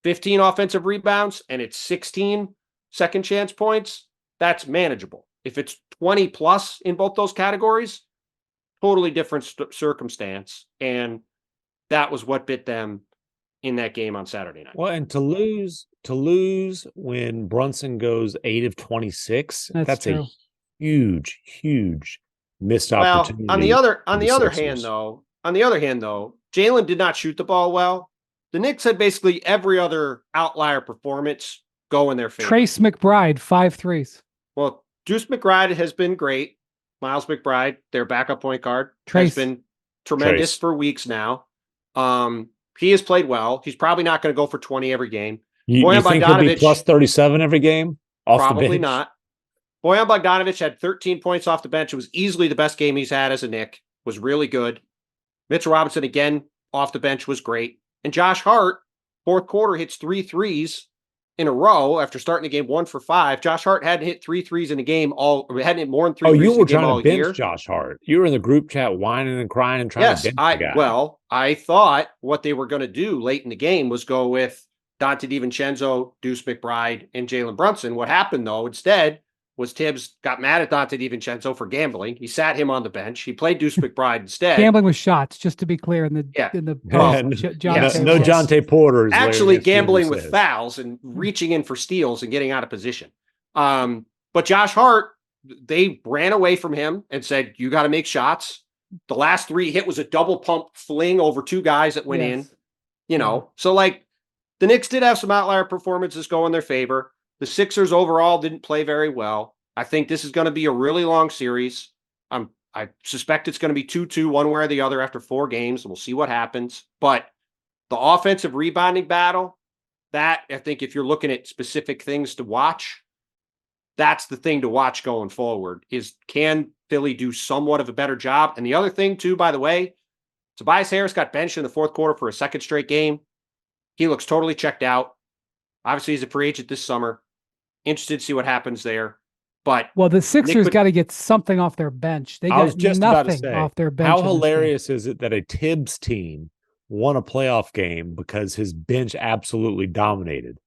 B: 15 offensive rebounds and it's 16 second chance points, that's manageable. If it's 20 plus in both those categories, totally different circumstance. And that was what bit them in that game on Saturday night.
C: Well, and to lose when Brunson goes 8 of 26, that's
A: true.
C: a huge missed opportunity.
B: On the other hand, though, Jalen did not shoot the ball well. The Knicks had basically every other outlier performance go in their favor.
A: Trace McBride, 5 threes.
B: Well, Deuce McBride has been great. Miles McBride, their backup point guard, has been tremendous for weeks now. He has played well. He's probably not going to go for 20 every game.
C: You think he'll be plus 37 every game?
B: Probably not. Bojan Bogdanovic had 13 points off the bench. It was easily the best game he's had as a Knick. Was really good. Mitchell Robinson, again, off the bench was great. And Josh Hart, fourth quarter, hits 3 threes in a row after starting the game 1 for 5. Josh Hart hadn't hit 3 threes in a game hadn't hit more than 3 threes
C: you were
B: in a game
C: trying
B: all
C: to bench
B: year.
C: Josh Hart. You were in the group chat whining and crying and trying to bench the guy.
B: Well, I thought what they were going to do late in the game was go with Dante DiVincenzo, Deuce McBride, and Jalen Brunson. What happened, though, instead, was Tibbs got mad at Dante DiVincenzo for gambling. He sat him on the bench. He played Deuce McBride instead.
A: Gambling with shots, just to be clear. In the
C: no Jonte Porter.
B: Actually gambling with fouls and reaching in for steals and getting out of position. But Josh Hart, they ran away from him and said, you got to make shots. The last 3 hit was a double pump fling over 2 guys that went in. So like the Knicks did have some outlier performances go in their favor. The Sixers overall didn't play very well. I think this is going to be a really long series. I suspect it's going to be 2-2 one way or the other after 4 games, and we'll see what happens. But the offensive rebounding battle, that I think if you're looking at specific things to watch, that's the thing to watch going forward is can Philly do somewhat of a better job? And the other thing too, by the way, Tobias Harris got benched in the fourth quarter for a second straight game. He looks totally checked out. Obviously, he's a free agent this summer. Interested to see what happens there. But
A: the Sixers got to get something off their bench. They got nothing off their bench.
C: How hilarious is it that a Tibbs team won a playoff game because his bench absolutely dominated?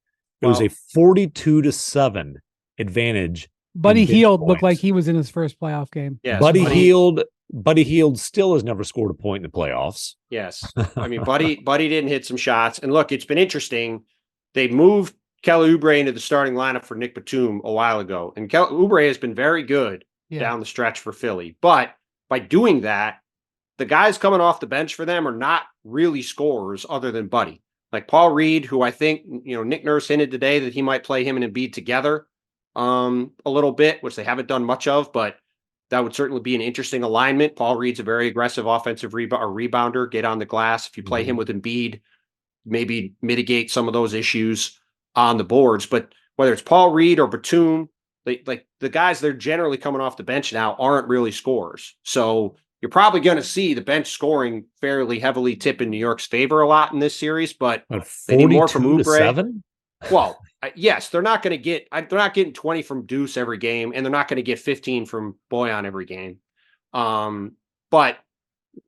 C: It was a 42-7 advantage.
A: Buddy Hield looked like he was in his first playoff game.
B: Yes,
C: Buddy Hield still has never scored a point in the playoffs.
B: Yes. I mean, Buddy didn't hit some shots. And look, it's been interesting. They moved Kelly Oubre into the starting lineup for Nick Batum a while ago. And Kelly Oubre has been very good down the stretch for Philly. But by doing that, the guys coming off the bench for them are not really scorers other than Buddy. Like Paul Reed, who I think, Nick Nurse hinted today that he might play him and Embiid together a little bit, which they haven't done much of, but that would certainly be an interesting alignment. Paul Reed's a very aggressive offensive rebounder, get on the glass. If you play him with Embiid, maybe mitigate some of those issues on the boards. But whether it's Paul Reed or Batum, the guys that are generally coming off the bench now aren't really scorers. So you're probably going to see the bench scoring fairly heavily tip in New York's favor a lot in this series, but they need more from Oubre. Well, yes, they're not getting 20 from Deuce every game, and they're not going to get 15 from Bojan every game. But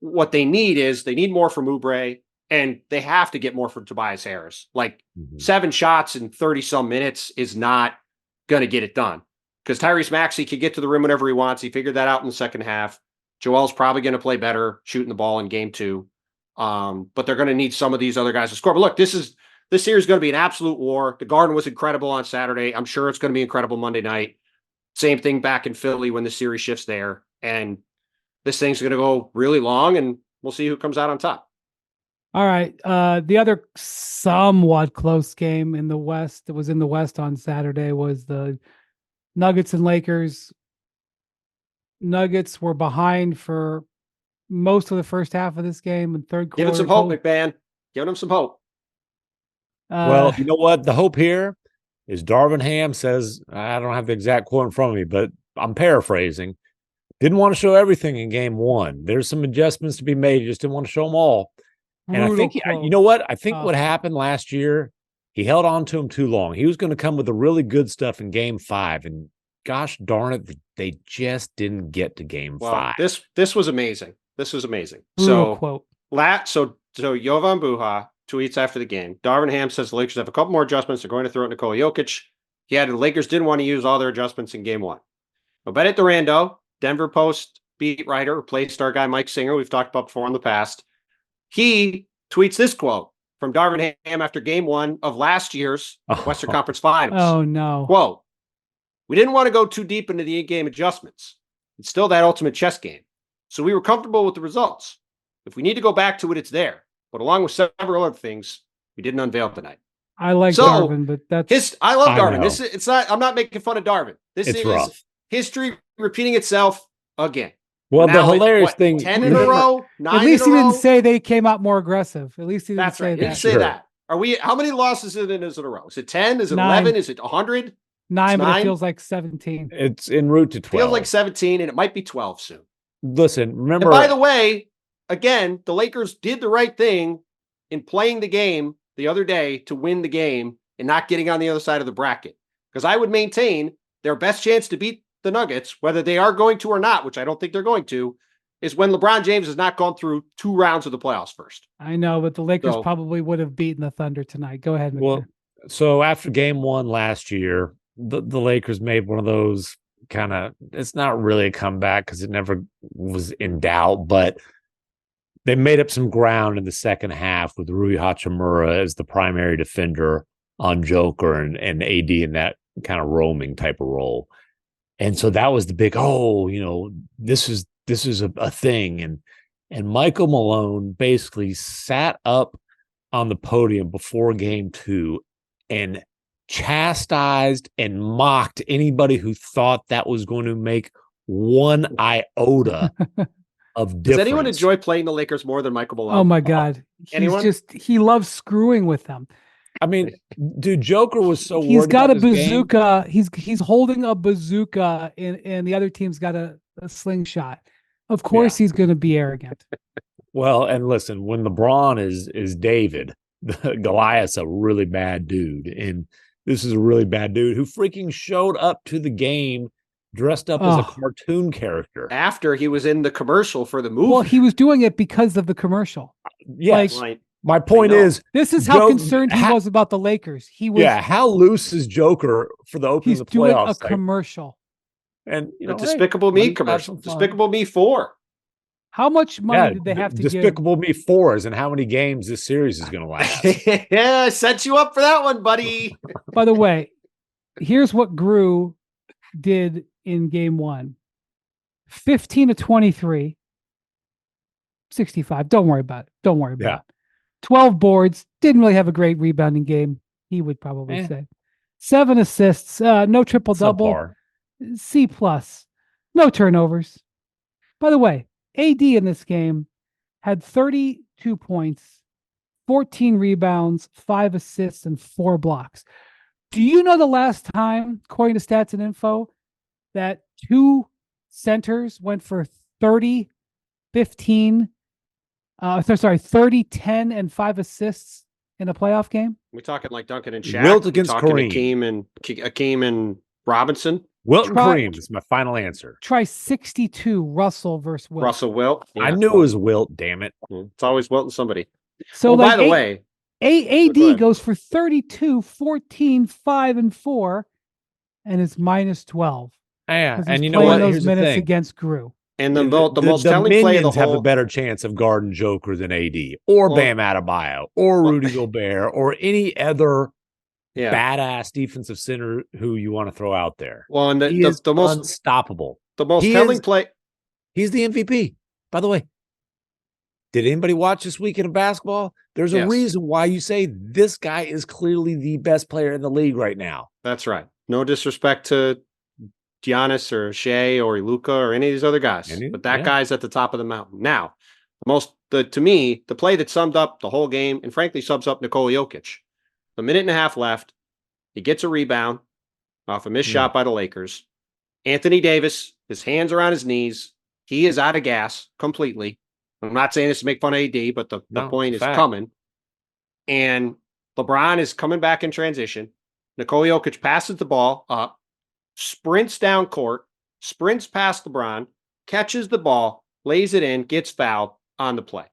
B: what they need more from Oubre, and they have to get more from Tobias Harris. Like 7 shots in 30 some minutes is not going to get it done because Tyrese Maxey can get to the rim whenever he wants. He figured that out in the second half. Joel's probably going to play better shooting the ball in game 2. But they're going to need some of these other guys to score. But look, this series is going to be an absolute war. The Garden was incredible on Saturday. I'm sure it's going to be incredible Monday night. Same thing back in Philly when the series shifts there. And this thing's going to go really long, and we'll see who comes out on top.
A: All right. The other somewhat close game in the West that was in the West on Saturday was the Nuggets and Lakers. Nuggets were behind for most of the first half of this game and third quarter.
B: Give him some hope, MacMahon. Giving him some hope.
C: Well, you know what? The hope here is Darvin Ham says, I don't have the exact quote in front of me, but I'm paraphrasing. Didn't want to show everything in game one. There's some adjustments to be made. He just didn't want to show them all. And I think, you know what? I think what happened last year, he held on to him too long. He was going to come with the really good stuff in game 5. And gosh darn it, they just didn't get to game 5.
B: This was amazing. This was amazing.
A: Brutal quote.
B: So Jovan Buha tweets after the game. Darvin Ham says the Lakers have a couple more adjustments. They're going to throw it Nikola Jokic. He added the Lakers didn't want to use all their adjustments in game 1. But Bennett Durando, Denver Post beat writer, replaced our guy Mike Singer, we've talked about before in the past. He tweets this quote from Darvin Ham after game 1 of last year's Western Conference Finals.
A: Oh, no.
B: Quote, we didn't want to go too deep into the in-game adjustments. It's still that ultimate chess game. So we were comfortable with the results. If we need to go back to it, it's there. But along with several other things, we didn't unveil tonight.
A: I like Darvin, but that's...
B: I love Darvin. I'm not making fun of Darvin. This is
C: rough.
B: History repeating itself again.
C: Well, the hilarious thing...
B: 10 in a row? 9
A: At least
B: in a
A: he
B: row?
A: didn't say they came out more aggressive. At least he didn't say that.
B: He didn't say that. How many losses is it in a row? Is it 10? Is it
A: 9.
B: 11? Is it 100?
A: 9, but it feels like 17.
C: It's en route to 12.
B: Feels like 17, and it might be 12 soon.
C: Listen, remember...
B: And by the way, again, the Lakers did the right thing in playing the game the other day to win the game and not getting on the other side of the bracket. Because I would maintain their best chance to beat the Nuggets, whether they are going to or not, which I don't think they're going to, is when LeBron James has not gone through 2 rounds of the playoffs first.
A: I know, but the Lakers probably would have beaten the Thunder tonight. Go ahead, McMahon.
C: Well, so after game 1 last year, the Lakers made one of those kind of, it's not really a comeback because it never was in doubt, but they made up some ground in the second half with Rui Hachimura as the primary defender on Joker and AD in that kind of roaming type of role. And so that was the big, this is a thing. And Michael Malone basically sat up on the podium before game 2 and chastised and mocked anybody who thought that was going to make one iota of difference.
B: Does anyone enjoy playing the Lakers more than Michael Malone?
A: Oh my God.
B: Anyone?
A: He loves screwing with them.
C: I mean, dude, Joker was so
A: he's
C: worried
A: got
C: about
A: a
C: his
A: bazooka.
C: game.
A: He's holding a bazooka and the other team's got a slingshot. Of course he's going to be arrogant.
C: Well, and listen, when LeBron is David, Goliath's a really bad dude. And this is a really bad dude who freaking showed up to the game dressed up as a cartoon character.
B: After he was in the commercial for the movie.
A: Well, he was doing it because of the commercial.
C: Yes. My point is,
A: this is how concerned he was about the Lakers. He was.
C: Yeah, how loose is Joker for the opening of the playoffs?
A: He's doing a commercial.
B: And the Despicable Me commercial. Despicable Me 4.
A: How much money did they have to give?
C: Despicable Me 4 is and how many games this series is going to last.
B: Yeah, I set you up for that one, buddy.
A: By the way, here's what Gru did in game 1. 15 to 23. 65. Don't worry about it. Don't worry about it. 12 boards. Didn't really have a great rebounding game, he would probably say. 7 assists. No triple-double. C+. No turnovers. By the way, AD in this game had 32 points, 14 rebounds, 5 assists, and 4 blocks. Do you know the last time, according to Stats and Info, that 2 centers went for 30, 10, and 5 assists in a playoff game?
B: We're talking like Duncan and Shaq.
C: Wilt against Kareem.
B: Akeem and Robinson.
C: Wilt and Kareem is my final answer.
A: Try 62 Russell versus Wilt.
B: Russell Wilt. Yeah.
C: I knew it was Wilt, damn it.
B: It's always Wilt and somebody.
A: So
B: by the way,
A: AD goes for 32, 14, 5, and 4, and it's minus 12.
C: Yeah, and you know what?
A: Those
C: Here's
A: minutes
C: the thing.
A: against Gru.
B: And the most telling play of the whole...
C: have a better chance of guarding Joker than AD or Bam Adebayo or Rudy Gobert or any other badass defensive center who you want to throw out there.
B: Well, and
C: the most unstoppable.
B: The most telling play.
C: He's the MVP, by the way. Did anybody watch this weekend of basketball? There's a reason why you say this guy is clearly the best player in the league right now.
B: That's right. No disrespect to Giannis or Shea or Luka or any of these other guys, but that guy's at the top of the mountain. Now, to me, the play that summed up the whole game and frankly sums up Nikola Jokic. A minute and a half left. He gets a rebound off a missed shot by the Lakers. Anthony Davis, his hands are on his knees. He is out of gas completely. I'm not saying this to make fun of AD, but the point is coming. And LeBron is coming back in transition. Nikola Jokic passes the ball up, sprints down court, sprints past LeBron, catches the ball, lays it in, gets fouled on the play.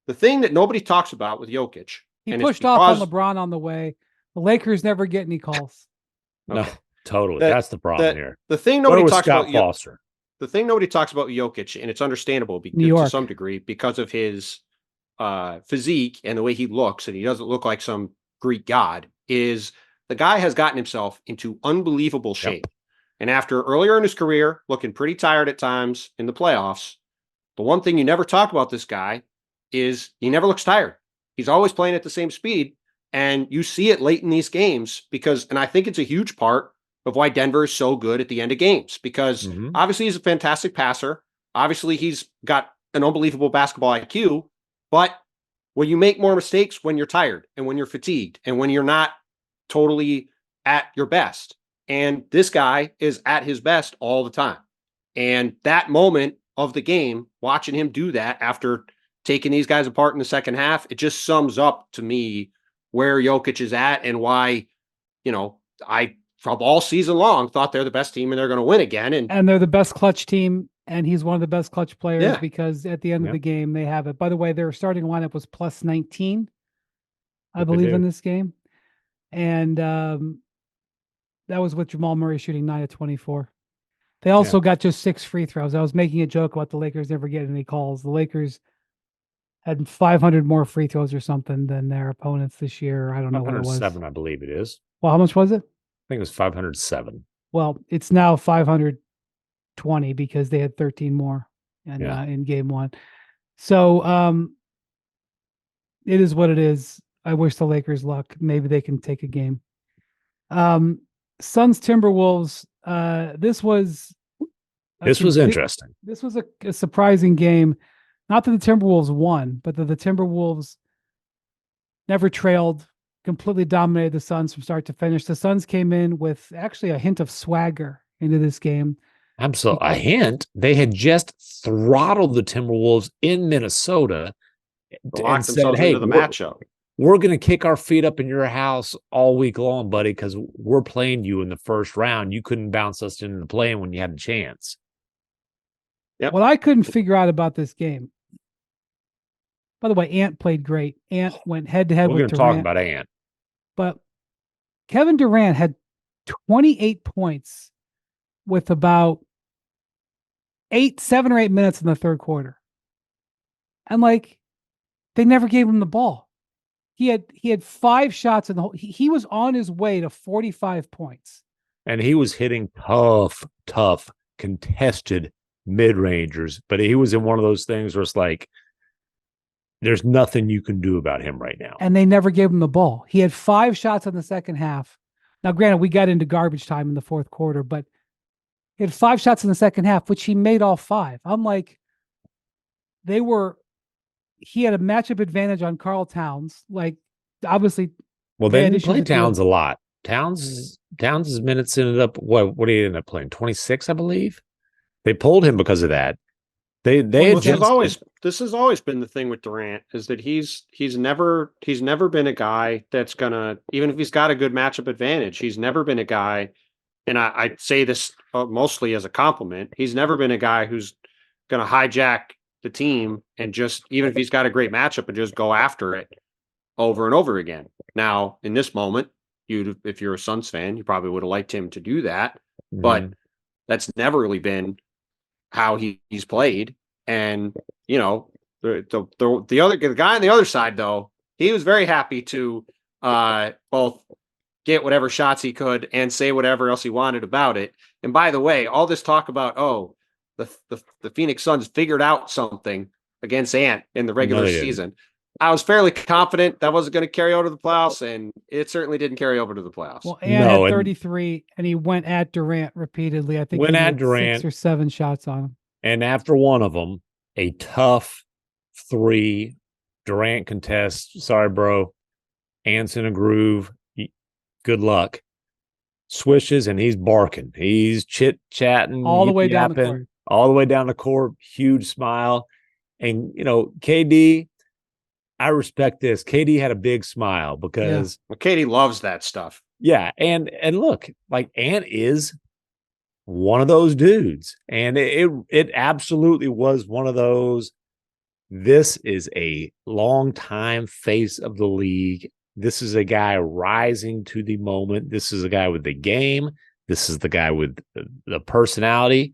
B: The thing that nobody talks about with Jokic.
A: He pushed off on LeBron on the way. The Lakers never get any calls.
C: Okay. No, totally. That's the problem here.
B: The thing nobody talks about
C: Foster.
B: The thing nobody talks about Jokic, and it's understandable to some degree because of his physique and the way he looks, and he doesn't look like some Greek god, is the guy has gotten himself into unbelievable shape. Yep. And after earlier in his career, looking pretty tired at times in the playoffs, the one thing you never talk about this guy is he never looks tired. He's always playing at the same speed. And you see it late in these games and I think it's a huge part of why Denver is so good at the end of games, because obviously he's a fantastic passer. Obviously he's got an unbelievable basketball IQ, but when you make more mistakes when you're tired and when you're fatigued and when you're not totally at your best. And this guy is at his best all the time. And that moment of the game, watching him do that after taking these guys apart in the second half, it just sums up to me where Jokic is at and why, I from all season long thought they're the best team and they're going to win again.
A: And they're the best clutch team. And he's one of the best clutch players because at the end of the game, they have it. By the way, their starting lineup was plus 19, I believe, in this game. And that was with Jamal Murray shooting 9 of 24. They also got just 6 free throws. I was making a joke about the Lakers never getting any calls. The Lakers had 500 more free throws or something than their opponents this year. I don't know what it was.
C: 507, I believe it is.
A: Well, how much was it?
C: I think it was 507.
A: Well, it's now 520 because they had 13 more in game one. So it is what it is. I wish the Lakers luck. Maybe they can take a game. Suns Timberwolves. This was
C: interesting.
A: This was a surprising game. Not that the Timberwolves won, but that the Timberwolves never trailed, completely dominated the Suns from start to finish. The Suns came in with actually a hint of swagger into this game.
C: Absolutely. A hint. They had just throttled the Timberwolves in Minnesota
B: and said, hey, the matchup.
C: We're going to kick our feet up in your house all week long, buddy, because we're playing you in the first round. You couldn't bounce us into the play when you had a chance.
B: Yep.
A: What I couldn't figure out about this game, by the way, Ant played great. Ant went head-to-head with Durant.
C: We're going to talk about Ant.
A: But Kevin Durant had 28 points with about 7 or 8 minutes in the third quarter. And they never gave him the ball. He had 5 shots in the whole. He was on his way to 45 points.
C: And he was hitting tough, contested mid-rangers. But he was in one of those things where it's like, there's nothing you can do about him right now.
A: And they never gave him the ball. He had 5 shots in the second half. Now, granted, we got into garbage time in the fourth quarter, but he had 5 shots in the second half, which he made all 5. I'm like, he had a matchup advantage on Karl Towns. Obviously.
C: Well, they didn't play Towns a lot. Towns' minutes ended up, what did he end up playing? 26, I believe. They pulled him because of that. This
B: has always been the thing with Durant, is that he's never been a guy that's gonna, even if he's got a good matchup advantage, he's never been a guy, and I say this mostly as a compliment, he's never been a guy who's gonna hijack the team and just, even if he's got a great matchup, and just go after it over and over again. Now, in this moment, if you're a Suns fan, you probably would have liked him to do that, but that's never really been how he's played. And the guy on the other side, though, he was very happy to both get whatever shots he could and say whatever else he wanted about it. And by the way, all this talk about the Phoenix Suns figured out something against Ant in the regular season. I was fairly confident that wasn't going to carry over to the playoffs, and it certainly didn't carry over to the playoffs.
A: Well, Ant had 33, and he went at Durant repeatedly. I think
C: went
A: he
C: at
A: made
C: Durant,
A: 6 or 7 shots on him.
C: And after one of them, a tough 3, Durant contests. Sorry, bro. Ant's in a groove. Good luck. Swishes, and he's barking. He's chit-chatting.
A: All the way down the court.
C: All the way down the court. Huge smile. And, KD, I respect this. KD had a big smile because
B: well, KD loves that stuff.
C: Yeah, and look, like Ant is one of those dudes, and it absolutely was one of those. This is a long-time face of the league. This is a guy rising to the moment. This is a guy with the game. This is the guy with the personality.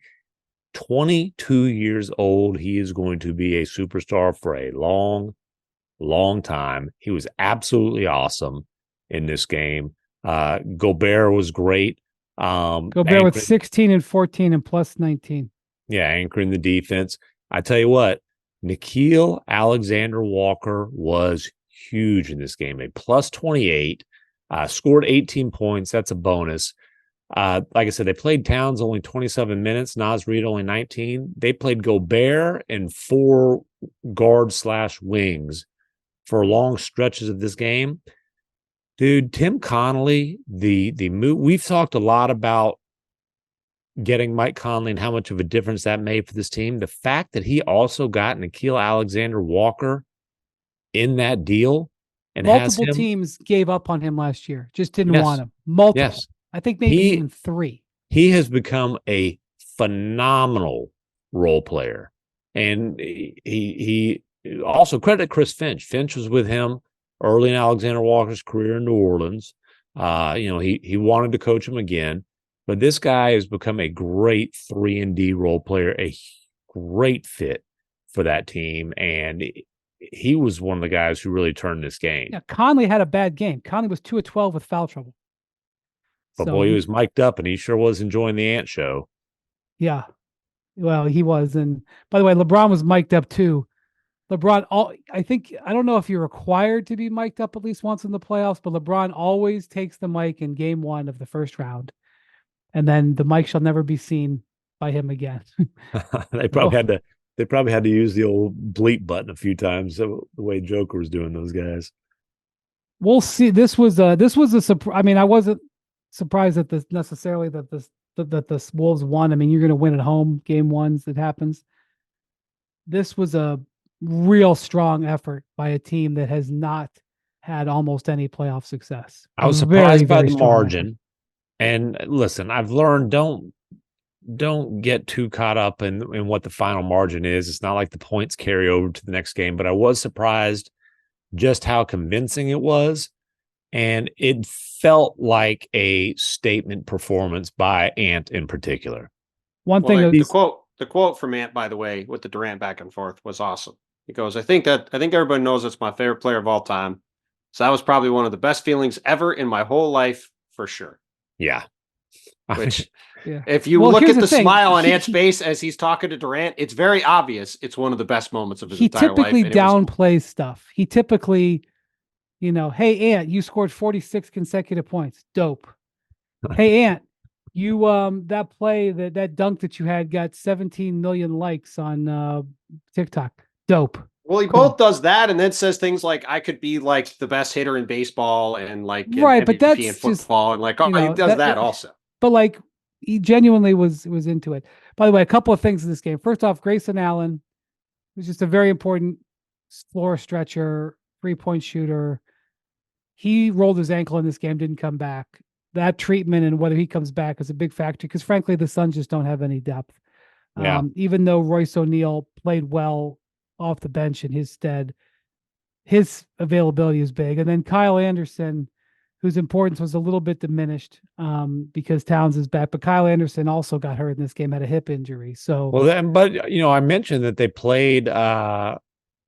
C: 22 years old. He is going to be a superstar for a long time. He was absolutely awesome in this game. Gobert was great.
A: Gobert with 16 and 14 and plus 19.
C: Yeah, anchoring the defense. I tell you what, Nickeil Alexander-Walker was huge in this game. A plus 28, scored 18 points. That's a bonus. Like I said, they played Towns only 27 minutes. Naz Reid only 19. They played Gobert and 4 guard/wings for long stretches of this game. Dude, Tim Connolly, the move, we've talked a lot about getting Mike Conley and how much of a difference that made for this team. The fact that he also got Nickeil Alexander-Walker in that deal, and
A: multiple teams gave up on him last year, just didn't want him. Multiple. Yes. I think maybe even 3.
C: He has become a phenomenal role player. And he also credit Chris Finch. Finch was with him early in Alexander Walker's career in New Orleans. He wanted to coach him again. But this guy has become a great 3-and-D role player, a great fit for that team. And he was one of the guys who really turned this game.
A: Yeah, Conley had a bad game. Conley was 2 of 12 with foul trouble.
C: But boy, he was mic'd up, and he sure was enjoying the Ant show.
A: Yeah. Well, he was. And by the way, LeBron was mic'd up too. LeBron, I don't know if you're required to be mic'd up at least once in the playoffs, but LeBron always takes the mic in game 1 of the first round. And then the mic shall never be seen by him again.
C: They probably had to use the old bleep button a few times, the way Joker was doing those guys.
A: We'll see. This was a surprise. I mean, I wasn't surprised that the Wolves won. I mean, you're going to win at home, game 1s. It happens. This was a real strong effort by a team that has not had almost any playoff success.
C: I was surprised by the margin. Effort. And listen, I've learned don't get too caught up in what the final margin is. It's not like the points carry over to the next game, but I was surprised just how convincing it was. And it felt like a statement performance by Ant in particular.
B: The quote from Ant, by the way, with the Durant back and forth was awesome. He goes, I think everybody knows it's my favorite player of all time. So that was probably one of the best feelings ever in my whole life, for sure.
C: Yeah.
B: Which, if you look at the smile on Ant's face as he's talking to Durant, it's very obvious it's one of the best moments of his entire life.
A: He typically downplays stuff. He typically, hey, Ant, you scored 46 consecutive points. Dope. Hey, Ant, you that play, that dunk that you had got 17 million likes on TikTok. Dope.
B: Well, he both does that and then says things like, I could be like the best hitter in baseball and like
A: right, but that's
B: in football, and like he does that also.
A: But like he genuinely was into it. By the way, a couple of things in this game. First off, Grayson Allen was just a very important floor stretcher, 3-point shooter. He rolled his ankle in this game, didn't come back. That treatment and whether he comes back is a big factor because frankly, the Suns just don't have any depth.
C: Yeah.
A: Even though Royce O'Neal played well off the bench in his stead, his availability is big. And then Kyle Anderson, whose importance was a little bit diminished because Towns is back, but Kyle Anderson also got hurt in this game, had a hip injury. So,
C: I mentioned that they played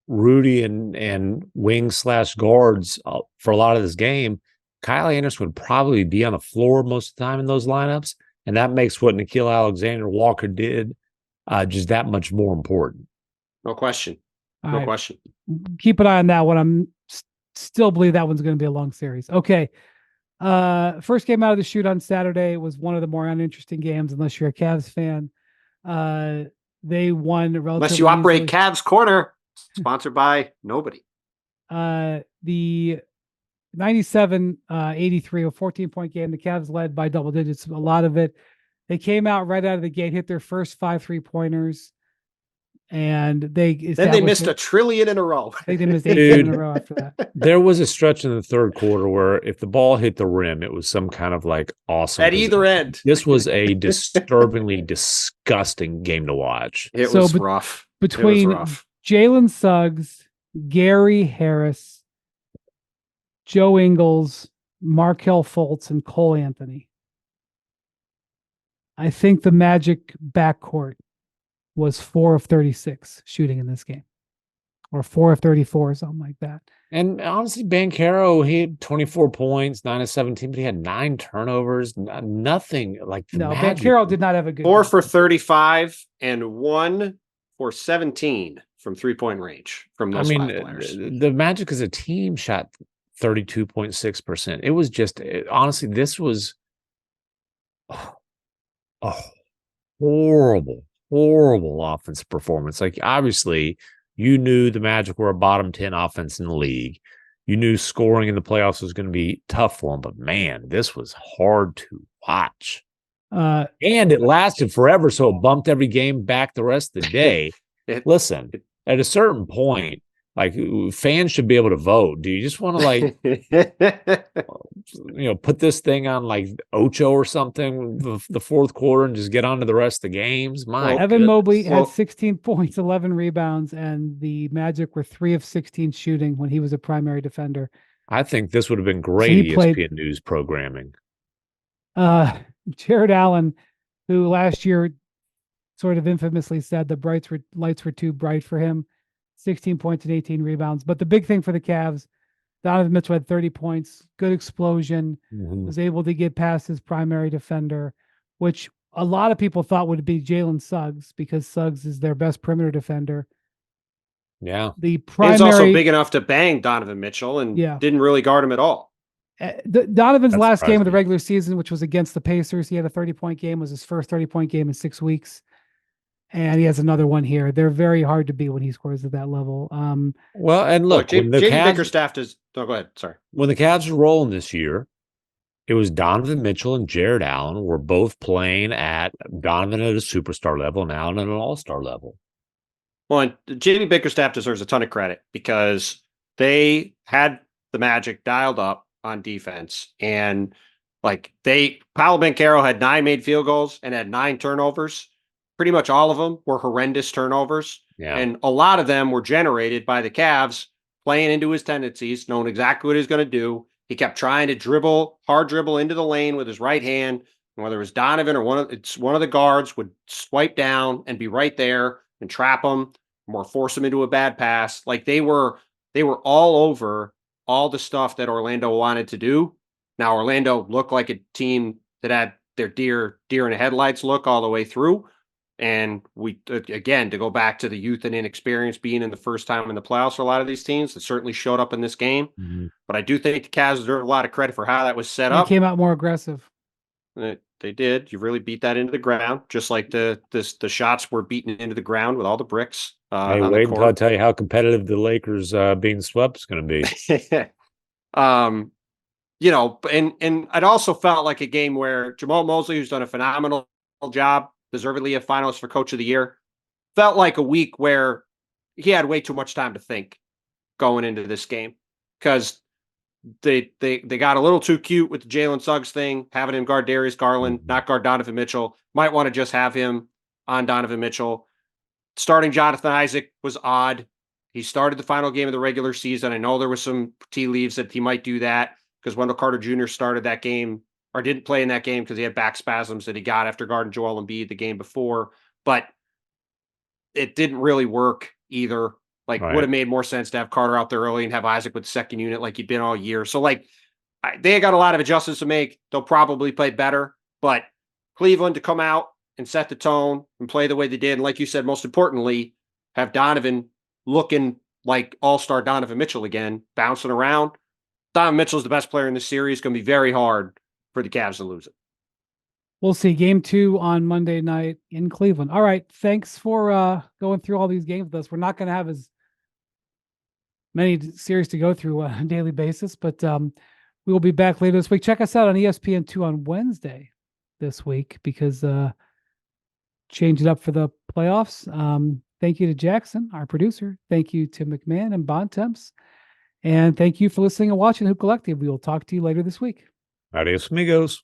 C: Rudy and wing/guards for a lot of this game. Kyle Anderson would probably be on the floor most of the time in those lineups, and that makes what Nickeil Alexander-Walker did just that much more important.
B: No question.
A: All
B: No
A: right.
B: question.
A: Keep an eye on that one. I'm still believe that one's going to be a long series. Okay. First game out of the shoot on Saturday was one of the more uninteresting games, unless you're a Cavs fan. They won relatively
B: Unless you operate
A: easily.
B: Cavs Corner, sponsored by nobody.
A: The 97-83, a 14-point game. The Cavs led by double digits. A lot of it. They came out right out of the gate, hit their first 5 3-pointers, and
B: Then they missed a trillion in a row.
A: I think they missed 18 in a row after that.
C: There was a stretch in the third quarter where if the ball hit the rim, it was some kind of like awesome
B: At either end.
C: This was a disturbingly disgusting game to watch.
B: It was rough.
A: Between Jalen Suggs, Gary Harris, Joe Ingles, Markelle Fultz, and Cole Anthony, I think the Magic backcourt was 4 of 36 shooting in this game, or 4 of 34, something like that.
C: And honestly, Banchero, he had 24 points, 9 of 17, but he had 9 turnovers. Nothing like the Magic.
A: Banchero did not have a good
B: 4 for 35 and 1 for 17 from 3-point range from those 5 players.
C: The Magic as a team shot 32.6%. It was just honestly, this was a horrible offensive performance. Like, obviously, you knew the Magic were a bottom 10 offense in the league. You knew scoring in the playoffs was going to be tough for them, but man, this was hard to watch. And it lasted forever, so it bumped every game back the rest of the day. Listen, at a certain point, like, fans should be able to vote. Do you just want to, like, put this thing on like Ocho or something the fourth quarter and just get on to the rest of the games?
A: Evan Mobley had 16 points, 11 rebounds, and the Magic were 3 of 16 shooting when he was a primary defender.
C: I think this would have been great ESPN news programming.
A: Jared Allen, who last year sort of infamously said the lights were too bright for him, 16 points and 18 rebounds. But the big thing for the Cavs, Donovan Mitchell had 30 points, good explosion, was able to get past his primary defender, which a lot of people thought would be Jalen Suggs, because Suggs is their best perimeter defender.
C: Yeah.
B: He's also big enough to bang Donovan Mitchell and didn't really guard him at all.
A: Donovan's last game of the regular season, which was against the Pacers, he had a 30-point game, was his first 30-point game in 6 weeks. And he has another one here. They're very hard to beat when he scores at that level.
C: Well, and look,
B: JB Bickerstaff does. No, go ahead. Sorry.
C: When the Cavs were rolling this year, it was Donovan Mitchell and Jared Allen were both playing at Donovan at a superstar level and Allen at an all-star level.
B: Well, and JB Bickerstaff deserves a ton of credit because they had the Magic dialed up on defense, and like Paolo Banchero had 9 made field goals and had 9 turnovers. Pretty much all of them were horrendous turnovers.
C: Yeah.
B: And a lot of them were generated by the Cavs playing into his tendencies, knowing exactly what he was going to do. He kept trying to hard dribble into the lane with his right hand. And whether it was Donovan or one of the guards would swipe down and be right there and trap him or force him into a bad pass. Like, they were all over all the stuff that Orlando wanted to do. Now, Orlando looked like a team that had their deer in the headlights look all the way through. And we, again, to go back to the youth and inexperience being in the first time in the playoffs for a lot of these teams, that certainly showed up in this game. Mm-hmm. But I do think the Cavs deserve a lot of credit for how that was set up.
A: They came out more aggressive.
B: They did. You really beat that into the ground, just like the shots were beaten into the ground with all the bricks.
C: Hey, wait until I tell you how competitive the Lakers being swept is going to be.
B: And it also felt like a game where Jamal Mosley, who's done a phenomenal job, deservedly a finalist for Coach of the Year, felt like a week where he had way too much time to think going into this game, because they got a little too cute with the Jalen Suggs thing, having him guard Darius Garland, not guard Donovan Mitchell. Might want to just have him on Donovan Mitchell. Starting Jonathan Isaac was odd. He started the final game of the regular season. I know there was some tea leaves that he might do that because Wendell Carter Jr. started that game, or didn't play in that game because he had back spasms that he got after guarding Joel Embiid the game before. But it didn't really work either. Like, would have made more sense to have Carter out there early and have Isaac with the second unit like he'd been all year. So, like, they got a lot of adjustments to make. They'll probably play better. But Cleveland to come out and set the tone and play the way they did, and like you said, most importantly, have Donovan looking like all-star Donovan Mitchell again, bouncing around, Donovan Mitchell's the best player in the series. It's going to be very hard for the Cavs to lose it.
A: We'll see. Game 2 on Monday night in Cleveland. All right. Thanks for going through all these games with us. We're not going to have as many series to go through on a daily basis, but we will be back later this week. Check us out on ESPN2 on Wednesday this week because change it up for the playoffs. Thank you to Jackson, our producer. Thank you to MacMahon and Bontemps. And thank you for listening and watching Hoop Collective. We will talk to you later this week.
C: Adios, amigos.